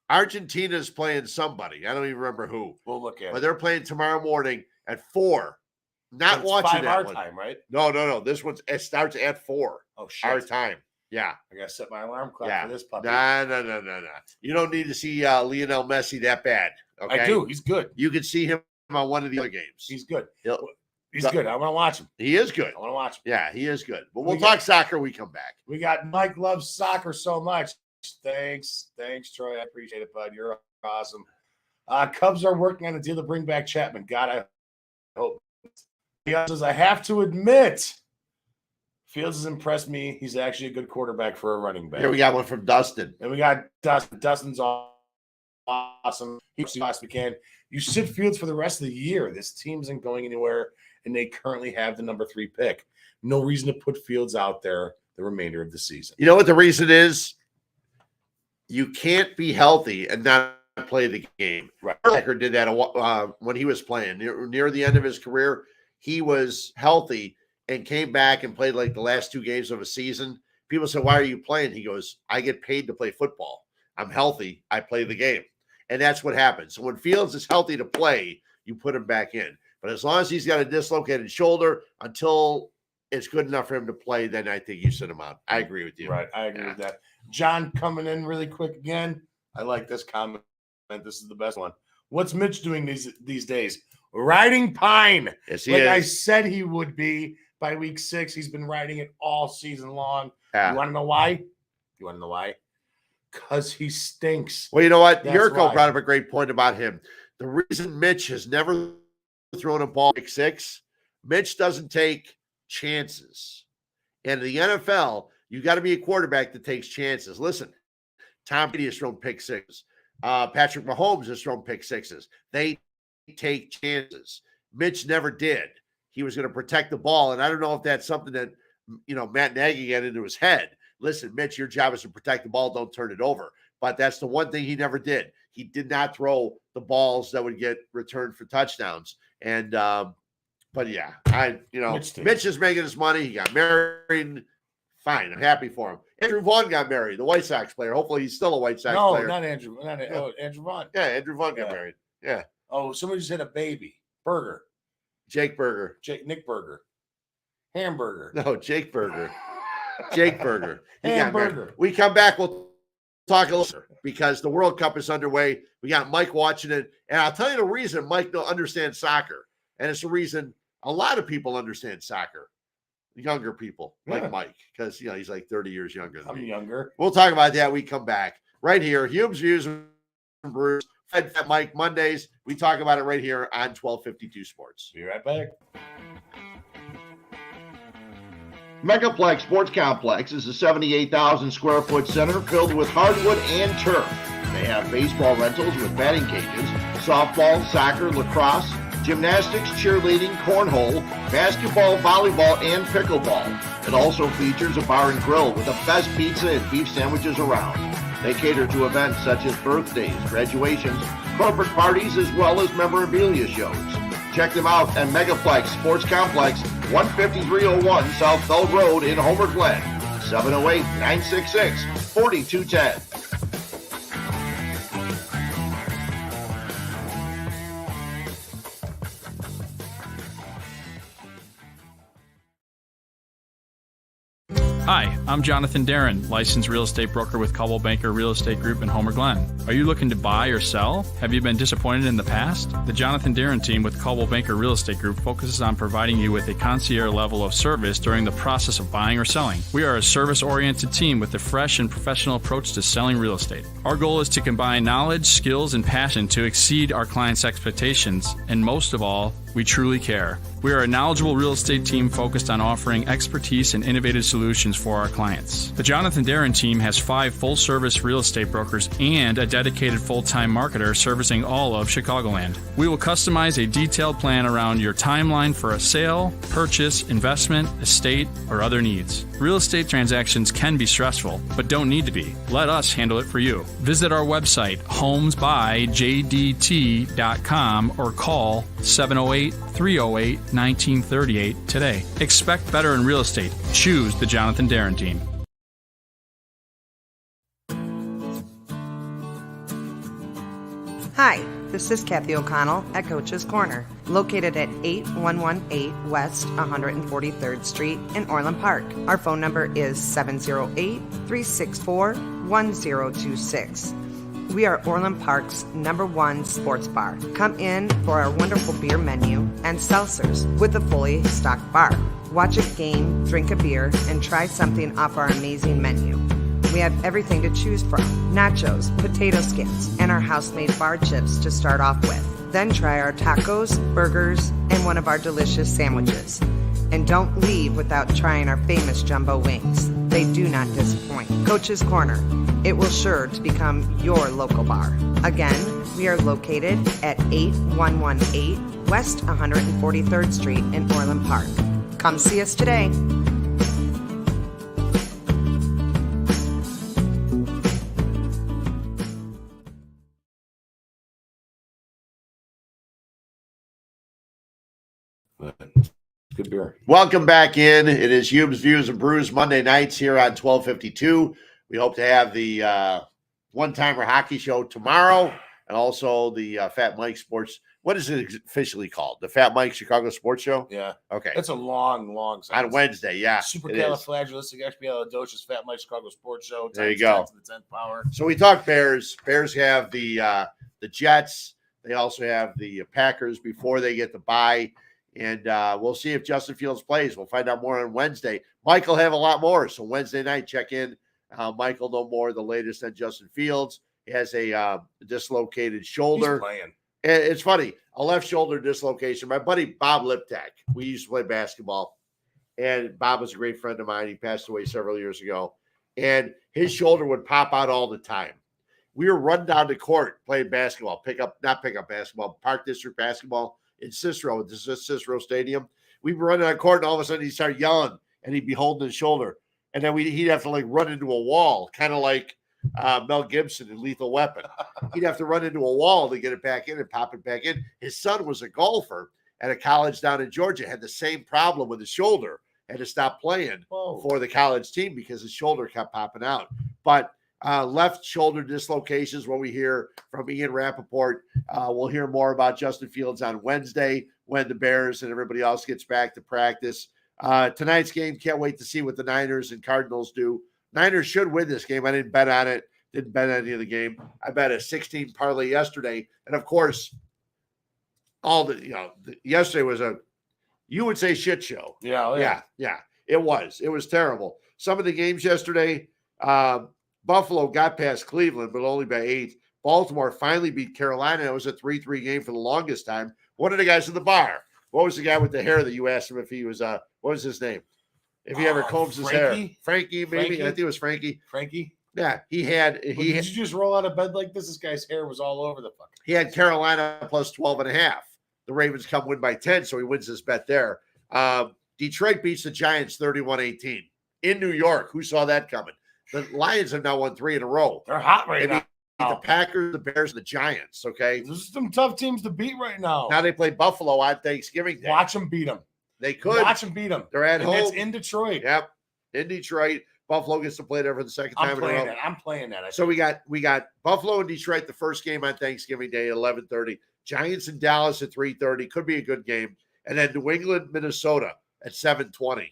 Argentina's playing somebody. I don't even remember who. We'll look at it. But they're playing tomorrow morning at 4. Not it's watching 5 that our one. time, right? No. It starts at 4. Oh, shit. Our time. Yeah. I got to set my alarm clock for this puppy. No. You don't need to see Lionel Messi that bad. Okay? I do. He's good. You can see him on one of the other games. He's good. He's good. I want to watch him. He is good. I want to watch him. Yeah, he is good. But we'll talk soccer when we come back. We got Mike loves soccer so much. Thanks, Troy. I appreciate it, bud. You're awesome. Cubs are working on a deal to bring back Chapman. God, I hope. He says, I have to admit, Fields has impressed me. He's actually a good quarterback for a running back. Here we got one from Dustin. And we got Dustin. Dustin's awesome. He's the best we can. You sit Fields for the rest of the year. This team isn't going anywhere, and they currently have the number 3 pick. No reason to put Fields out there the remainder of the season. You know what the reason is? You can't be healthy and not play the game. Right. Urlacher did that when he was playing. Near the end of his career, he was healthy and came back and played like the last 2 games of a season. People said, why are you playing? He goes, I get paid to play football. I'm healthy. I play the game. And that's what happens. So when Fields is healthy to play, you put him back in. But as long as he's got a dislocated shoulder until it's good enough for him to play, then I think you send him out. I agree with you. Right. I agree with that. John coming in really quick again. I like this comment. This is the best one. What's Mitch doing these days? Riding pine. Yes, he is. I said he would be by week 6. He's been riding it all season long. Yeah. You want to know why? Because he stinks. Well, you know what? That's Yurko why. brought up a great point about him. The reason Mitch has never thrown a ball pick 6, Mitch doesn't take chances. And in the NFL, you got to be a quarterback that takes chances. Listen, Tom Brady has thrown pick 6s. Patrick Mahomes has thrown pick 6s. They take chances. Mitch never did. He was going to protect the ball. And I don't know if that's something that, Matt Nagy got into his head. Listen, Mitch, your job is to protect the ball. Don't turn it over. But that's the one thing he never did. He did not throw the balls that would get returned for touchdowns. And, but yeah, Mitch is making his money. He got married. Fine. I'm happy for him. Andrew Vaughn got married, the White Sox player. Hopefully he's still a White Sox player. No, not Andrew. Andrew Vaughn. Yeah, Andrew Vaughn got married. Yeah. Oh, somebody just had a baby. Burger. Jake Berger. Nick Burger. Hamburger. No, Jake Berger. Jake Berger. Hamburger. We come back, we'll talk a little because the World Cup is underway. We got Mike watching it. And I'll tell you the reason Mike don't understand soccer. And it's the reason a lot of people understand soccer. Younger people like Mike, because he's like 30 years younger than me. I'm younger. We'll talk about that. We come back right here. Huebs, Views, and Brews. FatMike Mondays. We talk about it right here on 1252 Sports. Be right back. Megaplex Sports Complex is a 78,000 square foot center filled with hardwood and turf. They have baseball rentals with batting cages, softball, soccer, lacrosse, gymnastics, cheerleading, cornhole, basketball, volleyball, and pickleball. It also features a bar and grill with the best pizza and beef sandwiches around. They cater to events such as birthdays, graduations, corporate parties, as well as memorabilia shows. Check them out at Megaplex Sports Complex, 15301 South Bell Road in Homer Glen, 708-966-4210. Hi, I'm Jonathan Darren, licensed real estate broker with Coldwell Banker Real Estate Group in Homer Glen. Are you looking to buy or sell? Have you been disappointed in the past? The Jonathan Darren team with Coldwell Banker Real Estate Group focuses on providing you with a concierge level of service during the process of buying or selling. We are a service-oriented team with a fresh and professional approach to selling real estate. Our goal is to combine knowledge, skills, and passion to exceed our clients' expectations, and most of all, we truly care. We are a knowledgeable real estate team focused on offering expertise and innovative solutions for our clients. The Jonathan Darren team has 5 full-service real estate brokers and a dedicated full-time marketer servicing all of Chicagoland. We will customize a detailed plan around your timeline for a sale, purchase, investment, estate, or other needs. Real estate transactions can be stressful, but don't need to be. Let us handle it for you. Visit our website, homesbyjdt.com, or call 708-308-1938 today. Expect better in real estate. Choose the Jonathan Darren team. Hi, this is Kathy O'Connell at Coach's Corner, located at 8118 West 143rd Street in Orland Park. Our phone number is 708-364-1026. We are Orland Park's #1 sports bar. Come in for our wonderful beer menu and seltzers with a fully stocked bar. Watch a game, drink a beer, and try something off our amazing menu. We have everything to choose from: nachos, potato skins, and our house-made bar chips to start off with. Then try our tacos, burgers, and one of our delicious sandwiches. And don't leave without trying our famous jumbo wings. They do not disappoint. Coach's Corner. It will sure to become your local bar. Again, we are located at 8118 West 143rd Street in Orland Park. Come see us today. Good beer. Welcome back in. It is Huebs, Views, and Brews Monday nights here on 1252. We hope to have the one-timer hockey show tomorrow, and also the FatMike Sports. What is it officially called? The FatMike Chicago Sports Show? Yeah. Okay. It's a long sentence. On Wednesday, yeah. Supercalifragilisticexpialidocious FatMike Chicago Sports Show. There you go. To the 10th power. So we talked Bears. Bears have the Jets. They also have the Packers before they get the bye. And we'll see if Justin Fields plays. We'll find out more on Wednesday. Mike will have a lot more. So Wednesday night, check in. Mike will know more, the latest on Justin Fields. He has a dislocated shoulder. He's playing. It's funny, a left shoulder dislocation. My buddy Bob Liptak, we used to play basketball, and Bob was a great friend of mine. He passed away several years ago, and his shoulder would pop out all the time. We were run down to court playing basketball, Park District basketball in Cicero, at the Cicero Stadium. We'd be running on court, and all of a sudden he'd start yelling, and he'd be holding his shoulder. And then he'd have to run into a wall, kind of like Mel Gibson in Lethal Weapon. He'd have to run into a wall to get it back in and pop it back in. His son was a golfer at a college down in Georgia, had the same problem with his shoulder, had to stop playing for the college team because his shoulder kept popping out. But left shoulder dislocations, what we hear from Ian Rappaport. We'll hear more about Justin Fields on Wednesday when the Bears and everybody else gets back to practice. Tonight's game, can't wait to see what the Niners and Cardinals do. Niners should win this game. I didn't bet on it. Didn't bet on any of the game. I bet a 16 parlay yesterday. And of course, yesterday was you would say shit show. Yeah. It was terrible. Some of the games yesterday, Buffalo got past Cleveland, but only by 8. Baltimore finally beat Carolina. It was a 3-3 game for the longest time. One of the guys at the bar. What was the guy with the hair that you asked him if he was, what was his name? If he ever combs his hair. Frankie, maybe. Frankie? I think it was Frankie. Frankie? Yeah, Did you just roll out of bed like this? This guy's hair was all over the fucking. He had Carolina plus 12.5. The Ravens come win by 10, so he wins his bet there. Detroit beats the Giants 31-18 in New York. Who saw that coming? The Lions have now won 3 in a row. They're hot right now. The Packers, the Bears, and the Giants, okay? Those are some tough teams to beat right now. Now they play Buffalo on Thanksgiving Day. Watch them beat them. They could. Watch them beat them. They're at home. It's in Detroit. Yep, in Detroit. Buffalo gets to play there for the second time in a row. I'm playing that. So we got Buffalo and Detroit, the first game on Thanksgiving Day at 11:30. Giants and Dallas at 3:30. Could be a good game. And then New England, Minnesota at 7:20.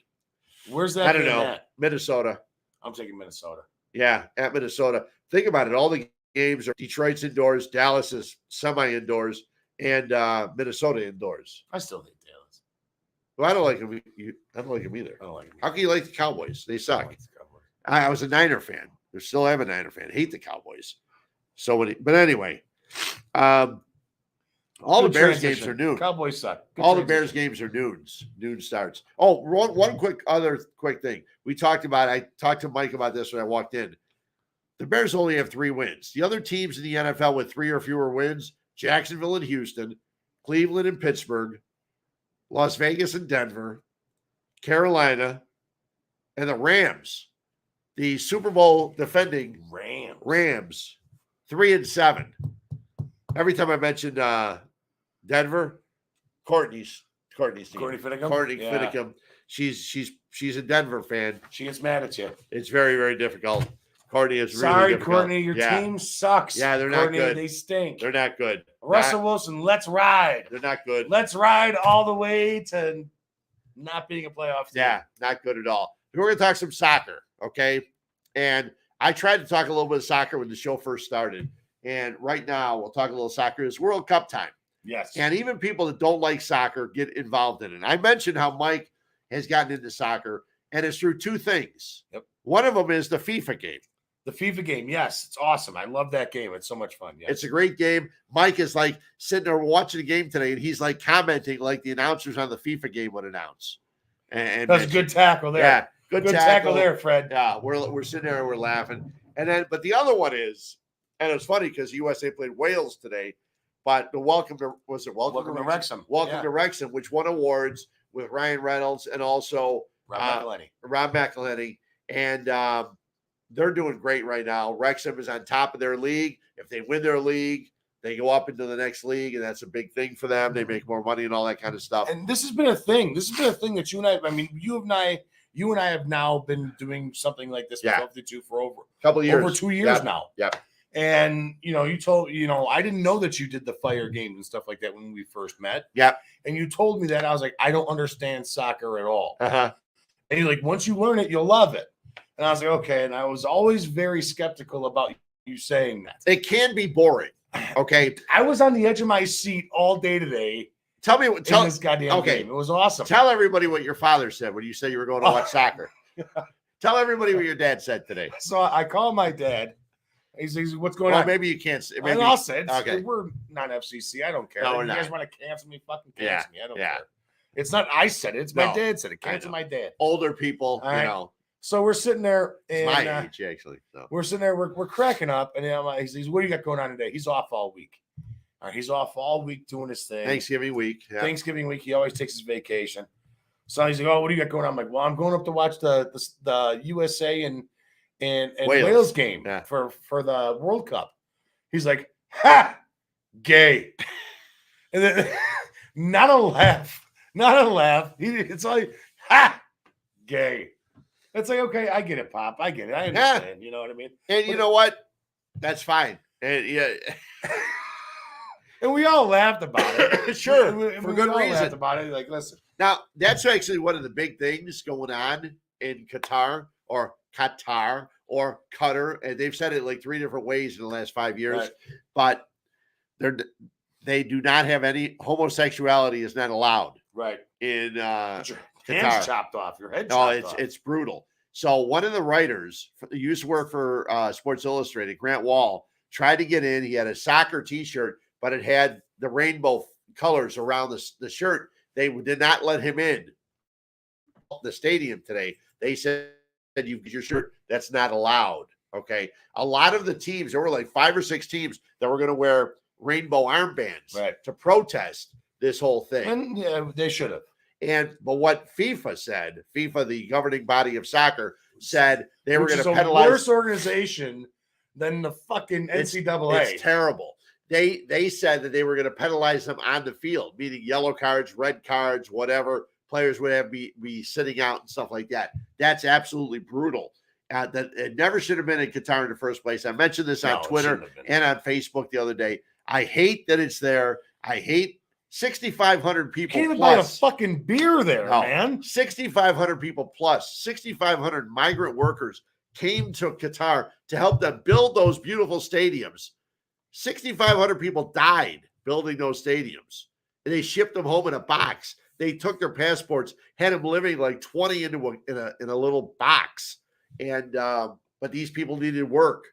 Where's that? I don't know. At? Minnesota. I'm taking Minnesota. Yeah, at Minnesota. Think about it. All the games are Detroit's indoors, Dallas is semi-indoors, and Minnesota indoors. I still hate Dallas. Well, I don't like them. I don't like them either. I don't like them. How can you like the Cowboys? They suck. Like the Cowboys. I was a Niner fan. I still am a Niner fan. Hate the Cowboys. But anyway, all Good the Bears transition. games are noon. Cowboys suck. Good All the transition. Bears games are noons. Noon starts. Oh, one quick thing. I talked to Mike about this when I walked in. The Bears only have 3 wins. The other teams in the NFL with 3 or fewer wins, Jacksonville and Houston, Cleveland and Pittsburgh, Las Vegas and Denver, Carolina, and the Rams. The Super Bowl defending Rams 3-7. Every time I mentioned Denver, Courtney's team. Courtney Finnegan? Courtney Yeah. Finnegan. She's a Denver fan. She gets mad at you. It's very, very difficult. Courtney is really Sorry, difficult. Courtney. Your team sucks. Yeah, they're Courtney, not good. They stink. They're not good. Russell Wilson, let's ride. They're not good. Let's ride all the way to not being a playoff team. Yeah, not good at all. We're going to talk some soccer, okay? And I tried to talk a little bit of soccer when the show first started. And right now, we'll talk a little soccer. It's World Cup time. Yes. And even people that don't like soccer get involved in it. I mentioned how Mike has gotten into soccer, and it's through 2 things. Yep. One of them is the FIFA game. The FIFA game, yes. It's awesome. I love that game. It's so much fun. Yes. It's a great game. Mike is like sitting there watching the game today, and he's like commenting like the announcers on the FIFA game would announce. And That's a good tackle there. Yeah, good tackle there, Fred. Yeah, we're sitting there and we're laughing. And then, but the other one is, and it's funny because USA played Wales today, but the Welcome to Wrexham? Welcome to Wrexham, which won awards with Ryan Reynolds and also Rob McElhenney. And they're doing great right now. Wrexham is on top of their league. If they win their league, they go up into the next league, and that's a big thing for them. They make more money and all that kind of stuff. And this has been a thing. This has been a thing that you and I have now been doing something like this with Love2 for over a couple of years. Over 2 years now. Yep. And you told I didn't know that you did the fire games and stuff like that when we first met. Yep. And you told me that. I was like, I don't understand soccer at all. Uh-huh. And you're like, once you learn it, you'll love it. And I was like, okay. And I was always very skeptical about you saying that. It can be boring. Okay. I was on the edge of my seat all day today. Tell this goddamn game. It was awesome. Tell everybody what your father said when you said you were going to watch soccer. Tell everybody what your dad said today. So I called my dad. He's what's going on? Maybe you can't. Maybe I'll say it. Okay. We're not FCC. I don't care. No, if we're you not. guys want to cancel me, fucking cancel me. I don't yeah. care. It's not I said it. It's my dad said it. Cancel my dad. Older people, So we're sitting there, and my age actually. So. We're sitting there. We're cracking up, and he says, "What do you got going on today?" He's off all week. All right, he's off all week doing his thing. Thanksgiving week. Yeah. Thanksgiving week. He always takes his vacation. So he's like, "Oh, what do you got going on?" I'm like, "Well, I'm going up to watch the USA and Wales game for the World Cup." He's like, "Ha, gay," and then not a laugh. It's like, "Ha, gay." It's like, okay, I get it, Pop. I get it. I understand. Yeah. You know what I mean? And you know what? That's fine. And and we all laughed about it. Sure. For good reason. Laughed about it. Like, listen. Now, that's actually one of the big things going on in Qatar or Qatar, and they've said it like 3 different ways in the last 5 years. Right. But they do not have any homosexuality is not allowed. Right. In Qatar. Hands chopped off. Your head. It's brutal. So one of the writers used to work for Sports Illustrated, Grant Wall, tried to get in. He had a soccer T-shirt, but it had the rainbow colors around the shirt. They did not let him in. the stadium today. They said you get your shirt. That's not allowed. Okay. A lot of the teams, there were like 5 or 6 teams that were going to wear rainbow armbands to protest this whole thing. And yeah, they should have. But what FIFA said, FIFA, the governing body of soccer, said they were going to penalize. Worse organization than the fucking NCAA. It's terrible. They said that they were going to penalize them on the field, meaning yellow cards, red cards, whatever. Players would have be sitting out and stuff like that. That's absolutely brutal. That it never should have been in Qatar in the first place. I mentioned this on Twitter and on Facebook the other day. I hate that it's there. I hate 6,500 people. Can't even buy a fucking beer there, man. 6,500 people plus 6,500 migrant workers came to Qatar to help them build those beautiful stadiums. 6,500 people died building those stadiums. And they shipped them home in a box. They took their passports, had them living like 20 in a little box. And but these people needed work.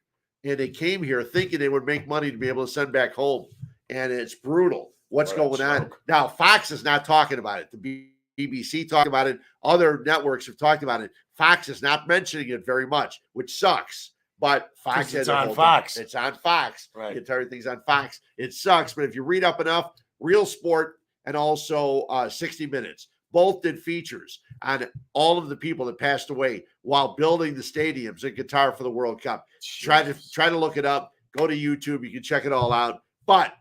And they came here thinking they would make money to be able to send back home. And it's brutal. What's going on? Now, Fox is not talking about it. The BBC talked about it. Other networks have talked about it. Fox is not mentioning it very much, which sucks. But Fox it's on Fox. It's on Fox. Right. Everything's on Fox. It sucks. But if you read up enough, Real Sport and also 60 Minutes both did features on all of the people that passed away while building the stadiums in Qatar for the World Cup. Try to look it up. Go to YouTube. You can check it all out. But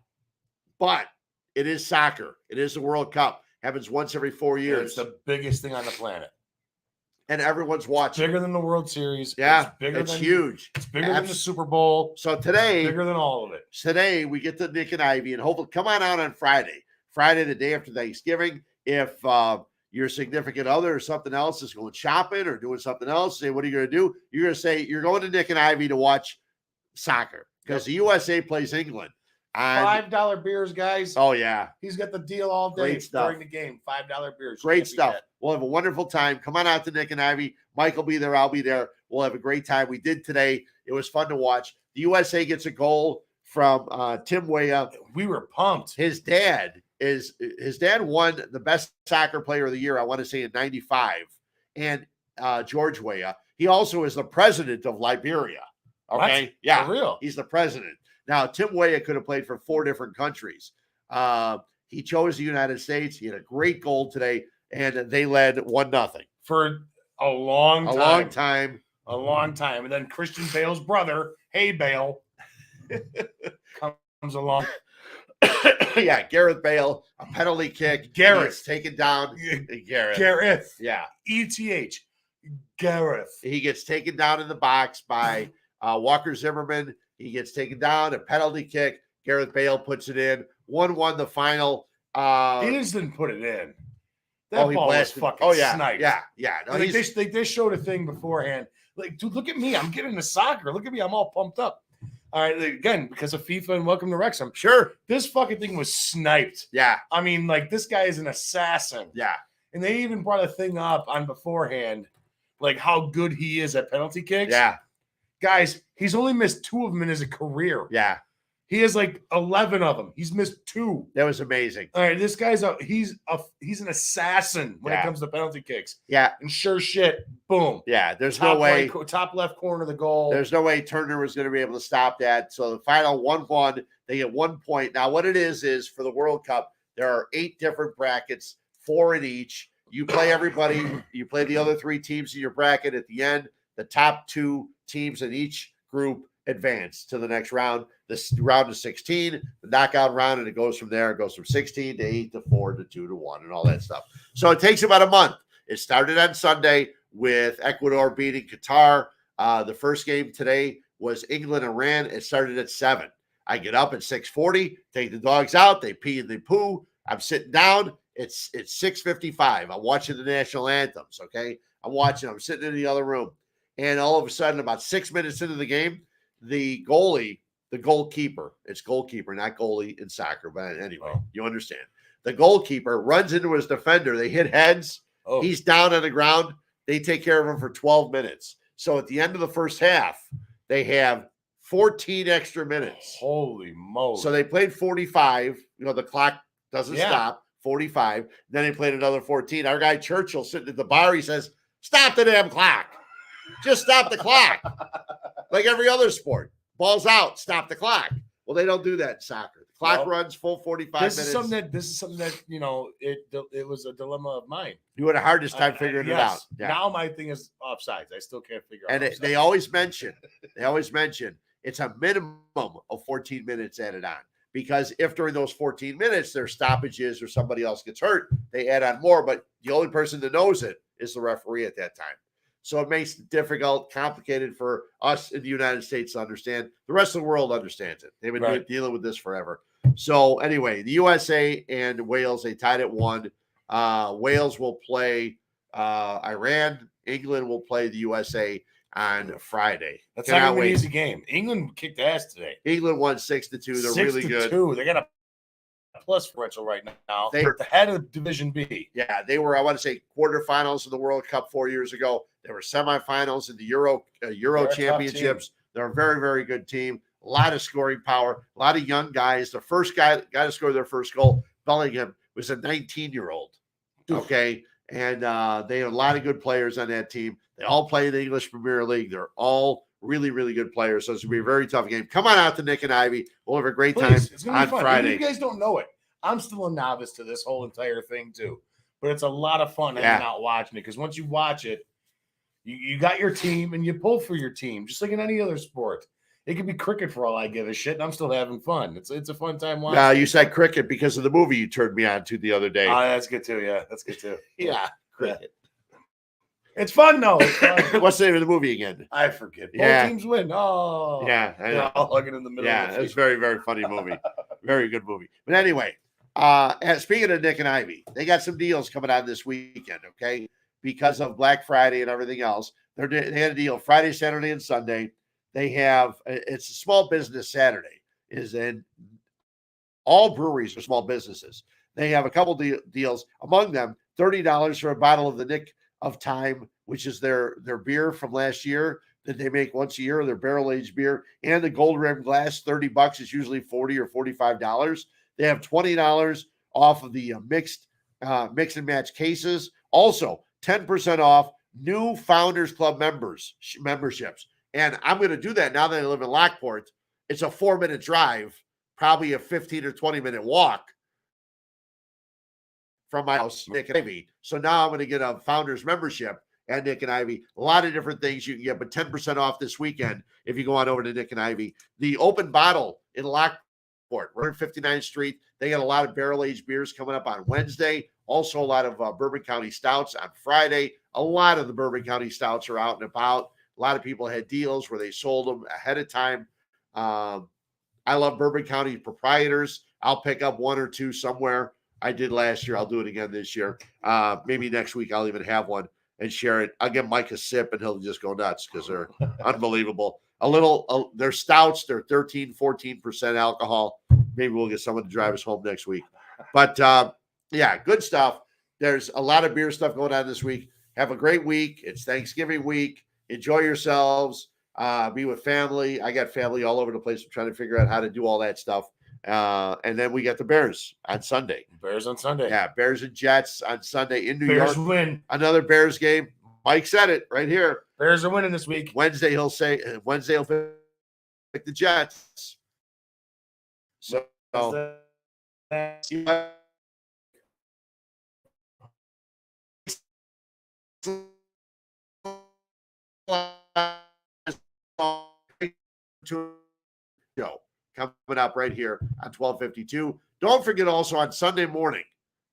it is soccer. It is the World Cup. Happens once every 4 years. It's the biggest thing on the planet. And everyone's watching. Bigger than the World Series. Yeah, it's huge. It's bigger than the Super Bowl. So today, bigger than all of it. Today we get to Nick and Ivy, and hopefully come on out on Friday. Friday, the day after Thanksgiving. If your significant other or something else is going shopping or doing something else, say, what are you going to do? You're going to say you're going to Nick and Ivy to watch soccer because the USA plays England. $5 beers, guys. Oh, yeah. He's got the deal all day during the game. $5 beers. Great stuff. We'll have a wonderful time. Come on out to Nick and Ivy. Mike will be there. I'll be there. We'll have a great time. We did today. It was fun to watch. The USA gets a goal from Tim Weah. We were pumped. His dad won the best soccer player of the year, I want to say in 95. And George Weah. He also is the president of Liberia. Okay. What? Yeah. For real. He's the president. Now, Tim Weah could have played for 4 different countries. He chose the United States. He had a great goal today, and they led 1-0 for a long time. A long time. And then Christian Bale's brother, Hey Bale, comes along. Yeah, Gareth Bale, a penalty kick. Gareth taken down. Gareth. Yeah. ETH. Gareth. He gets taken down in the box by Walker Zimmerman. He gets taken down, a penalty kick. Gareth Bale puts it in. 1-1 the final. He just didn't put it in. That ball was fucking sniped. Yeah. No, like they showed a thing beforehand. Like, dude, look at me. I'm getting into soccer. Look at me. I'm all pumped up. All right, again, because of FIFA and Welcome to Wrexham. Sure. This fucking thing was sniped. Yeah. I mean, like, this guy is an assassin. Yeah. And they even brought a thing up on beforehand, like how good he is at penalty kicks. Yeah. Guys, he's only missed 2 of them in his career. Yeah. He has like 11 of them. He's missed 2. That was amazing. All right, this guy's he's an assassin when it comes to penalty kicks. Yeah. And sure shit, boom. Yeah, there's no way. Top left corner of the goal. There's no way Turner was going to be able to stop that. So the final 1-1, they get 1 point. Now what it is for the World Cup, there are 8 different brackets, 4 in each. You play everybody. You play the other 3 teams in your bracket at the end. The top 2 teams in each group advance to the next round. This round is 16, the knockout round, and it goes from there. It goes from 16 to 8 to 4 to 2 to 1 and all that stuff. So it takes about a month. It started on Sunday with Ecuador beating Qatar. The first game today was England-Iran. It started at 7. I get up at 6:40, take the dogs out. They pee and they poo. I'm sitting down. It's 6:55. I'm watching the national anthems, okay? I'm sitting in the other room. And all of a sudden, about 6 minutes into the game, the goalkeeper, it's goalkeeper, not goalie in soccer, but anyway, you understand. The goalkeeper runs into his defender. They hit heads. Oh. He's down on the ground. They take care of him for 12 minutes. So at the end of the first half, they have 14 extra minutes. Holy moly. So they played 45. The clock doesn't stop. 45. Then they played another 14. Our guy Churchill sitting at the bar, he says, "Stop the damn clock. Just stop the clock." Like every other sport. Ball's out, stop the clock. Well, they don't do that in soccer. The clock runs full 45 minutes. This is something that it was a dilemma of mine. You had a hardest time figuring it out. Yeah. Now my thing is offsides. I still can't figure out. And they always mention it's a minimum of 14 minutes added on. Because if during those 14 minutes there's stoppages or somebody else gets hurt, they add on more. But the only person that knows it is the referee at that time. So it makes it difficult, complicated for us in the United States to understand. The rest of the world understands it. They've been dealing with this forever. So anyway, the USA and Wales, they tied at 1. Wales will play Iran. England will play the USA on Friday. That's not an easy game. England kicked ass today. England won 6-2. They're really good. 6-2. They got a plus differential right now. They're the head of Division B. Yeah, they were, I want to say, quarterfinals of the World Cup 4 years ago. They were semifinals in the Euro Championships. They're a very, very good team. A lot of scoring power. A lot of young guys. The first guy to score their first goal, Bellingham, was a 19-year-old. Okay, and they have a lot of good players on that team. They all play in the English Premier League. They're all really, really good players. So it's going to be a very tough game. Come on out to Nick and Ivy. We'll have a great time on Friday. You guys don't know it. I'm still a novice to this whole entire thing too. But it's a lot of fun hanging out watching it, because once you watch it, you got your team and you pull for your team, just like in any other sport. It could be cricket for all I give a shit, and I'm still having fun. It's a fun time watching. Yeah, you said cricket because of the movie you turned me on to the other day. Oh, that's good too. Yeah, that's good too. Yeah, cricket. It's fun though. It's fun. What's the name of the movie again? I forget. Both teams win. Oh, yeah, I know. All hugging in the middle. Yeah, it's a very, very funny movie. Very good movie. But anyway, speaking of Nick and Ivy, they got some deals coming on this weekend. Okay, because of Black Friday and everything else, they had a deal Friday, Saturday, and Sunday. They have it's a small business Saturday. In all breweries are small businesses. They have a couple deals, among them $30 for a bottle of the Nick of Time, which is their beer from last year that they make once a year, their barrel-aged beer, and the gold rim glass, $30 is usually $40 or $45. They have $20 off of the mix and match cases. Also, 10% off new Founders Club memberships. And I'm going to do that now that I live in Lockport. It's a 4-minute drive, probably a 15 or 20-minute walk from my house, Nick and Ivy. So now I'm going to get a Founders membership at Nick and Ivy. A lot of different things you can get, but 10% off this weekend if you go on over to Nick and Ivy. The Open Bottle in Lockport, 159th Street. They got a lot of barrel-aged beers coming up on Wednesday. Also a lot of Bourbon County Stouts on Friday. A lot of the Bourbon County Stouts are out and about. A lot of people had deals where they sold them ahead of time. I love Bourbon County proprietors. I'll pick up 1 or 2 somewhere. I did last year. I'll do it again this year. Maybe next week I'll even have one and share it. I'll give Mike a sip and he'll just go nuts because they're unbelievable. They're stouts. They're 13, 14% alcohol. Maybe we'll get someone to drive us home next week. But yeah, good stuff. There's a lot of beer stuff going on this week. Have a great week. It's Thanksgiving week. Enjoy yourselves. Be with family. I got family all over the place. I'm trying to figure out how to do all that stuff. And then we got the Bears on Sunday. Bears on Sunday. Yeah, Bears and Jets on Sunday in New York. Bears win. Another Bears game. Mike said it right here. Bears are winning this week. Wednesday he'll pick the Jets. So show coming up right here on 1252. Don't forget also on Sunday morning,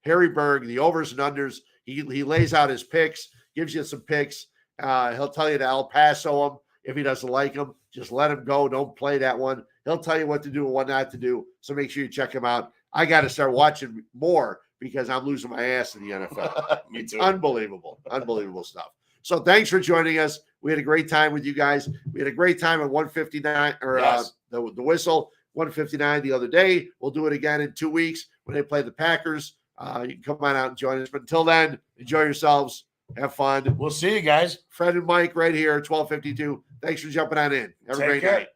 Harry Berg, the overs and unders, he lays out his picks, gives you some picks. He'll tell you to El Paso him. If he doesn't like him, just let him go. Don't play that one. He'll tell you what to do and what not to do. So make sure you check him out. I got to start watching more because I'm losing my ass in the NFL. Me too. Unbelievable. Unbelievable stuff. So thanks for joining us. We had a great time with you guys. We had a great time at 159 or Yes. The Whistle 159 the other day. We'll do it again in 2 weeks when they play the Packers. You can come on out and join us. But until then, enjoy yourselves. Have fun. We'll see you guys. Fred and Mike right here, 1252. Thanks for jumping on in. Have a Take great care. night.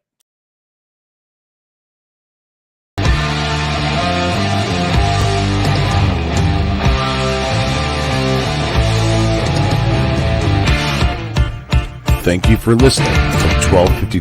Thank you for listening to 1252